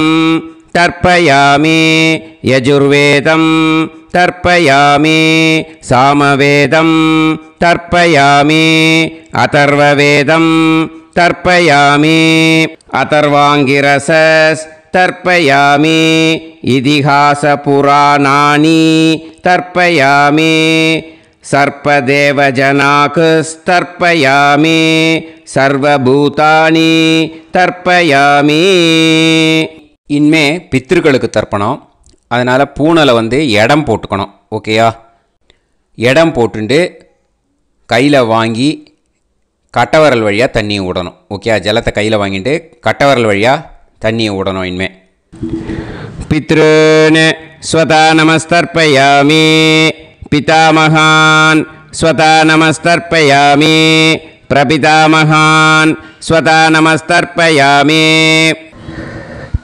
तर्पयामि यजुर्वेदं तर्पयामि सामवेदं तर्पयामि अथर्ववेदं तर्पयामि अथर्वाङ्गिरसस् तर्पयामि इतिहासपुराणानि तर्पयामि सर्पदेवजनाकस्तर्पयामि सर्वभूतानि तर्पयामि இனிமே பித்ருக்களுக்கு தர்ப்பணம். அதனால் பூனலை வந்து இடம் போட்டுக்கணும். ஓகேயா? இடம் போட்டுண்டு கையில் வாங்கி கட்டவரல் வழியாக தண்ணியை விடணும். ஓகே? ஜலத்தை கையில் வாங்கிட்டு கட்டவரல் வழியாக தண்ணியை விடணும். இனிமே பித்ருன்னு ஸ்வதா நமஸ்தர்ப்பயாமி பிதாமகான் ஸ்வதா நமஸ்தர்ப்பயாமி பிரபிதாமகான் ஸ்வதா நமஸ்தர்ப்பயாமி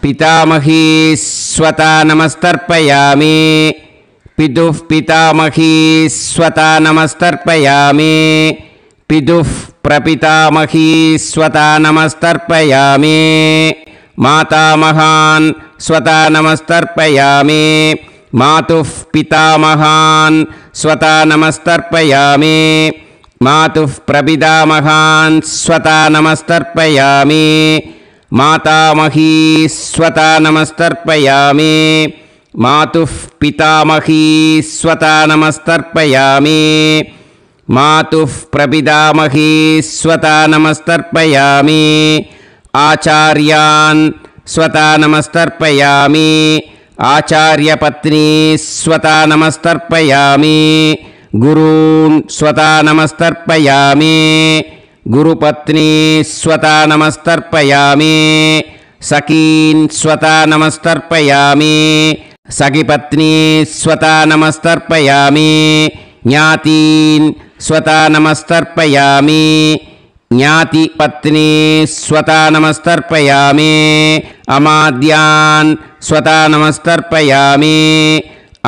पितामही स्वता नमस्तर्पयामि पितुः पितामही स्वता नमस्तर्पयामि पितुः प्रपितामही स्वता नमस्तर्पयामि मातामहान् स्वता नमस्तर्पयामि मातुः पितामहान् स्वता नमस्तर्पयामि मातुः प्रपितामहान् स्वता नमस्तर्पयामि मातामही स्वता नमस्तर्पयामि मातुः पितामही स्वता नमस्तर्पयामि मातुः प्रपितामही स्वता नमस्तर्पयामि आचार्यान् स्वता नमस्तर्पयामि आचार्यपत्नी स्वता नमस्तर्पयामि गुरून् स्वता नमस्तर्पयामि गुरुपत्नी स्वता नमस्तर्पयामि सखीन् स्वता नमस्तर्पयामि सखिपत्नी स्वता नमस्तर्पयामि ज्ञातीन् स्वता नमस्तर्पयामि ज्ञातिपत्नी स्वता नमस्तर्पयामि अमाद्यान् स्वता नमस्तर्पयामि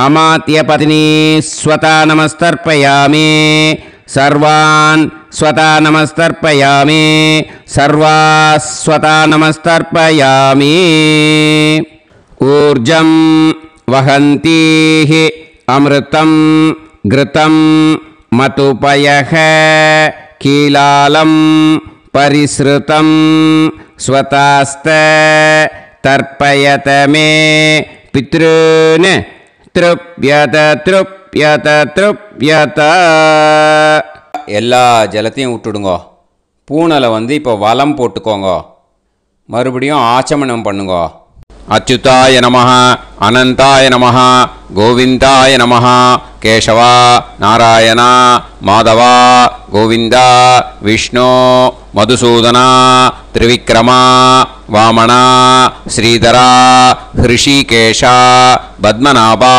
अमात्यपत्नी स्वता नमस्तर्पयामि सर्वान् स्वता नमस्तर्पयामि सर्वाः स्वता नमस्तर्पयामि ऊर्जं वहन्तीः अमृतं घृतं मतुपयः कीलालं परिसृतं स्वतास्त तर्पयत मे पितॄन् तृप्यत तृप्यत तृप्यत எல்லா ஜலத்தையும் விட்டுடுங்கோ பூனலை வந்து இப்போ வலம் போட்டுக்கோங்க மறுபடியும் ஆச்சமனம் பண்ணுங்கோ अच्युताय नमः अनंताय नमः गोविंदाय नमः केशवा नारायण माधवा गोविंदा विष्णु मधुसूदना त्रिविक्रमा वामना श्रीधरा हृषिकेशा पद्मनाभा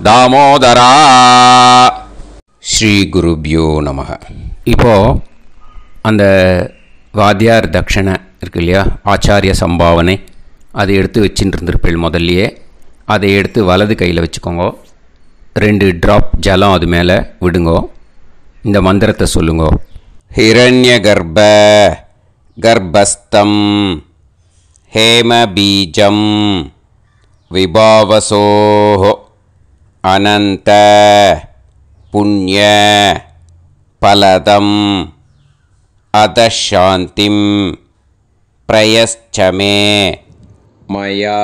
दामोदरा श्री गुरुभ्यो नमः இப்போ அந்த வாத்தியார் தட்சணை இருக்கு இல்லையா ஆச்சாரிய சம்பாவனை அதை எடுத்து வச்சுட்டு இருந்திருப்பேள் முதல்லையே அதை எடுத்து வலது கையில் வச்சுக்கோங்க 2 ட்ராப் ஜலம் அது மேலே விடுங்கோ இந்த மந்திரத்தை சொல்லுங்கோ ஹிரண்ய கர்ப்ப கர்ப்பஸ்தம் ஹேம பீஜம் விபாவசோஹ அனந்த புண்ணிய பலதம் அதசாந்திம் பிரயஸ்சமே मया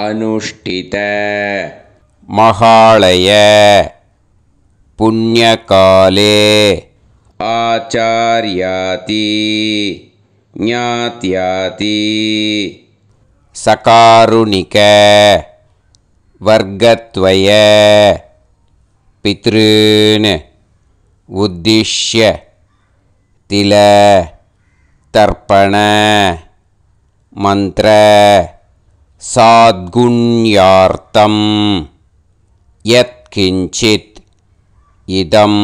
अनुष्ठित महालय पुण्यकाले आचार्याति ज्ञात्याति सकारुणिक वर्गत्वय पितॄन् उद्दिश्य तिल तर्पण मंत्र साद्गुण्यार्थं यत्किंचित् इदं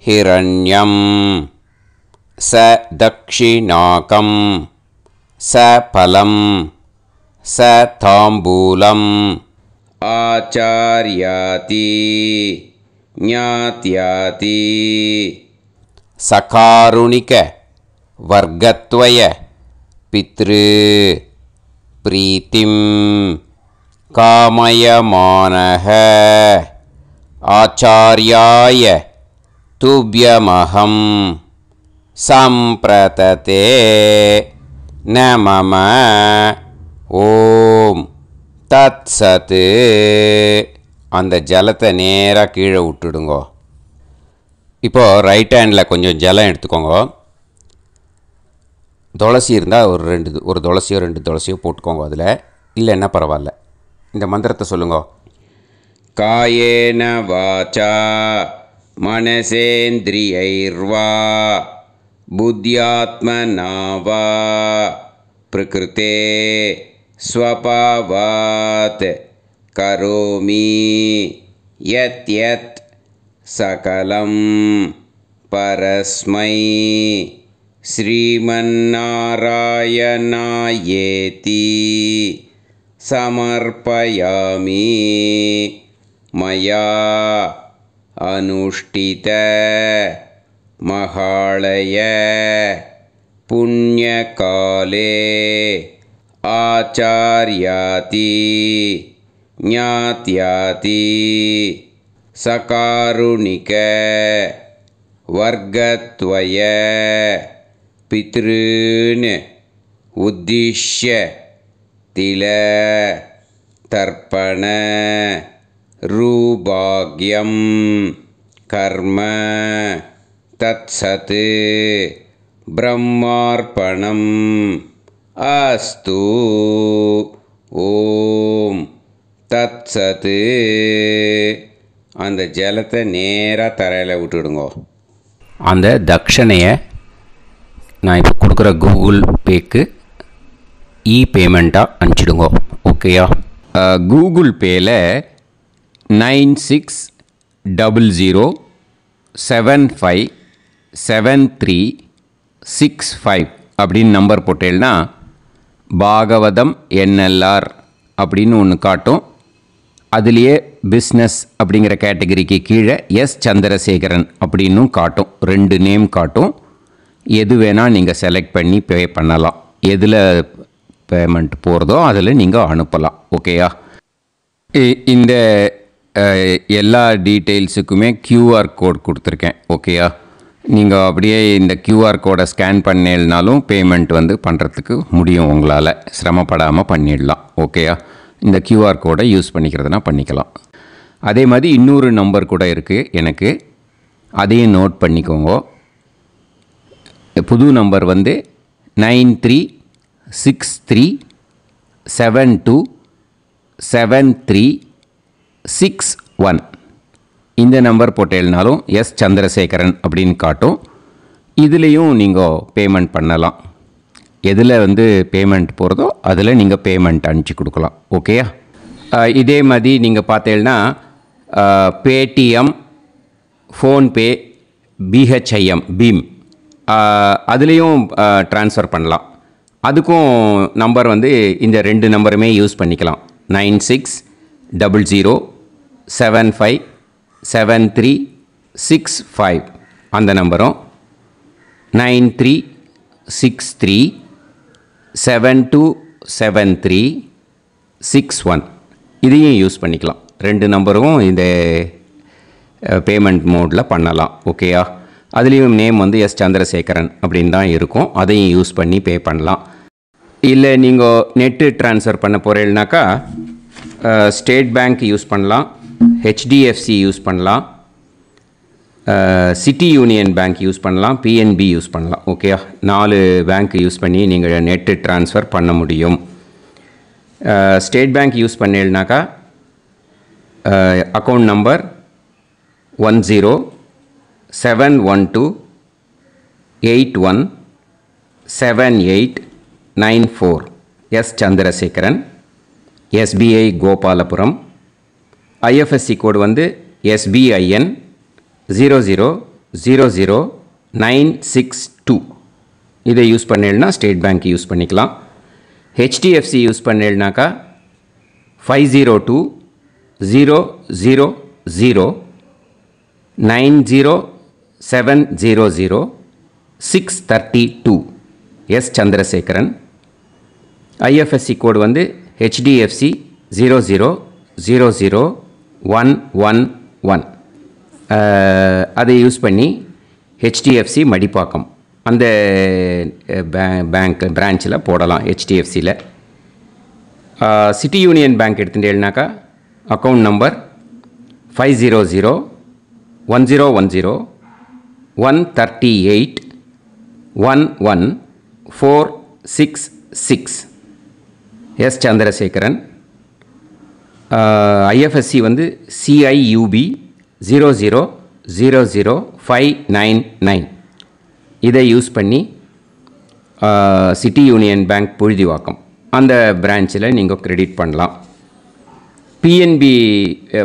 हिरण्यं स दक्षिणाकं स फलं स ताम्बूलम् आचार्याति ज्ञात्याति सकारुणिक वर्गत्वय पितृ प्रीतिं कामयमानः आचार्याय तुभ्यमहं सम्प्रतते न मम ஓம் தத் சத். அந்த ஜலத்தை நேராக கீழே விட்டுடுங்கோ. இப்போது ரைட் ஹேண்டில் கொஞ்சம் ஜலம் எடுத்துக்கோங்க. துளசி இருந்தால் ஒரு துளசியோ 2 துளசியோ போட்டுக்கோங்க. அதில் இல்லைன்னா பரவாயில்ல. இந்த மந்திரத்தை சொல்லுங்க. காயேன வாச்சா மனசேந்திரியைர்வா புத்யாத்மனா வா பிரகிருதே ஸ்வபாவாத் கரோமி யத் யத் சகலம் பரஸ்மை श्रीमन्नारायणायेति समर्पयामि मया अनुष्ठित महालय पुण्यकाले आचार्याति ज्ञात्याति सकारुणिक वर्गत्वय पितॄन् उद्दिश्य तिल तर्पण रूभाग्यं कर्म तत्सत् ब्रह्मार्पणम् अस्तु ஓம் தத்சத்து. அந்த ஜலத்தை நேராக தரையில் விட்டுடுங்கோ. அந்த தட்சணையை நான் இப்போ கொடுக்குற கூகுள் பேக்கு பேமெண்ட்டாக அனுப்பிச்சிடுங்க. ஓகேயா? கூகுள் பேயில் 9600757365 அப்படின்னு நம்பர் போட்டேன்னா பாகவதம் NLR அப்படின்னு ஒன்று காட்டும். அதுலேயே பிஸ்னஸ் அப்படிங்கிற கேட்டகரிக்கு கீழே எஸ் சந்திரசேகரன் அப்படின்னும் காட்டும். 2 நேம் காட்டும். எது வேணால் நீங்கள் செலக்ட் பண்ணி பே பண்ணலாம். எதில் பேமெண்ட் போகிறதோ அதில் நீங்கள் அனுப்பலாம். ஓகேயா? இந்த எல்லா டீட்டெயில்ஸுக்குமே QR கோட் கொடுத்துருக்கேன். ஓகேயா? நீங்கள் அப்படியே இந்த QR கோடை ஸ்கேன் பண்ணேல்னாலும் பேமெண்ட் பண்ணுறதுக்கு முடியும். உங்களால் சிரமப்படாமல் பண்ணிடலாம். ஓகேயா? இந்த QR கோடை யூஸ் பண்ணிக்கிறதுனா பண்ணிக்கலாம். அதே மாதிரி இன்னொரு நம்பர் கூட இருக்குது எனக்கு. அதையும் நோட் பண்ணிக்கோங்க. புது நம்பர் 9363727361. இந்த நம்பர் போட்டேல்னாலும் எஸ் சந்திரசேகரன் அப்படின்னு காட்டும். இதுலேயும் நீங்கள் பேமெண்ட் பண்ணலாம். எதில் பேமெண்ட் போகிறதோ அதில் நீங்கள் பேமெண்ட் அனுப்பிச்சி கொடுக்கலாம். ஓகேயா? இதே மாதிரி நீங்கள் பார்த்தேன்னா பேடிஎம், ஃபோன்பே, BHIM பீம் அதுலேயும் ட்ரான்ஸ்ஃபர் பண்ணலாம். அதுக்கும் நம்பர் இந்த 2 நம்பருமே யூஸ் பண்ணிக்கலாம். 9600757365 அந்த நம்பரும் 9363727361 இதையும் யூஸ் பண்ணிக்கலாம். 2 நம்பரும் இந்த பேமெண்ட் மோடில் பண்ணலாம். ஓகேயா? அதுலேயும் நேம் எஸ் சந்திரசேகரன் அப்படின்னு தான் இருக்கும். அதையும் யூஸ் பண்ணி பே பண்ணலாம். இல்லை நீங்கள் நெட்டு ட்ரான்ஸ்ஃபர் பண்ண போகிறீங்கனாக்கா ஸ்டேட் பேங்க் யூஸ் பண்ணலாம், HDFC யூஸ் பண்ணலாம், சிட்டி யூனியன் பேங்க் யூஸ் பண்ணலாம், PNB யூஸ் பண்ணலாம். ஓகேயா? 4 பேங்க் யூஸ் பண்ணி நீங்கள் நெட்டு ட்ரான்ஸ்ஃபர் பண்ண முடியும். ஸ்டேட் பேங்க் யூஸ் பண்ணீங்கனாக்கா account number 10712817894 S Chandrasekaran, SBI Gopalapuram. IFSC code SBIN 0000962. இதை யூஸ் பண்ணீங்கன்னா ஸ்டேட் பேங்க் யூஸ் பண்ணிக்கலாம். HDFC யூஸ் பண்ணீங்கனாக்கா 50200907000632 S Chandrasekaran. IFSC code HDFC 0000111. அதை யூஸ் பண்ணி HDFC மடிப்பாக்கம் அந்த பேங்க் பிரான்ச்சில் போடலாம். HDFCயில் சிட்டி யூனியன் பேங்க் எடுத்துட்டேன்னாக்கா account number 5001010381146 S Chandrasekaran. IFSC CIUB 0000599. இதை யூஸ் பண்ணி சிட்டி யூனியன் பேங்க் புழுதிவாக்கம் அந்த பிரான்ச்சில் நீங்கள் கிரெடிட் பண்ணலாம். PNB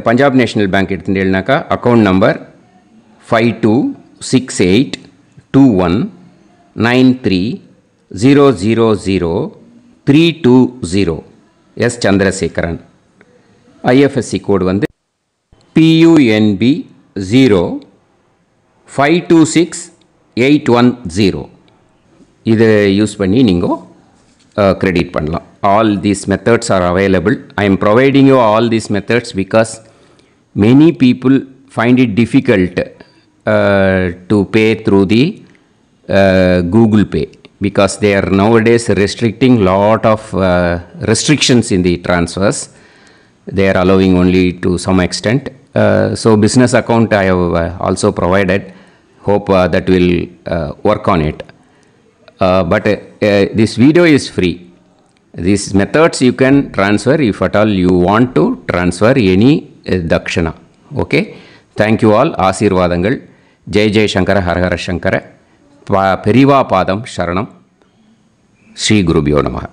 பஞ்சாப் நேஷ்னல் பேங்க் எடுத்துட்டேன்னாக்கா account number 526821 93000320 S Chandrasekaran. IFSC code வந்து PUNB 0526810. இதை யூஸ் பண்ணி நீங்கள் credit பண்ணலாம். All these methods are available. I am providing you all these methods because many people find it difficult to pay through the Google Pay because they are nowadays restricting lot of restrictions in the transfers. They are allowing only to some extent. So business account I have also provided. Hope that will work on it. But this video is free. These methods you can transfer if at all you want to transfer any dakshana. Okay. Thank you all. ஆசீர்வாதங்கள். ஜெய் ஜெய் சங்கர ஹரஹர சங்கர. பெரிவா பாதம் சரணம். ஸ்ரீ குருபியோ நமஹ.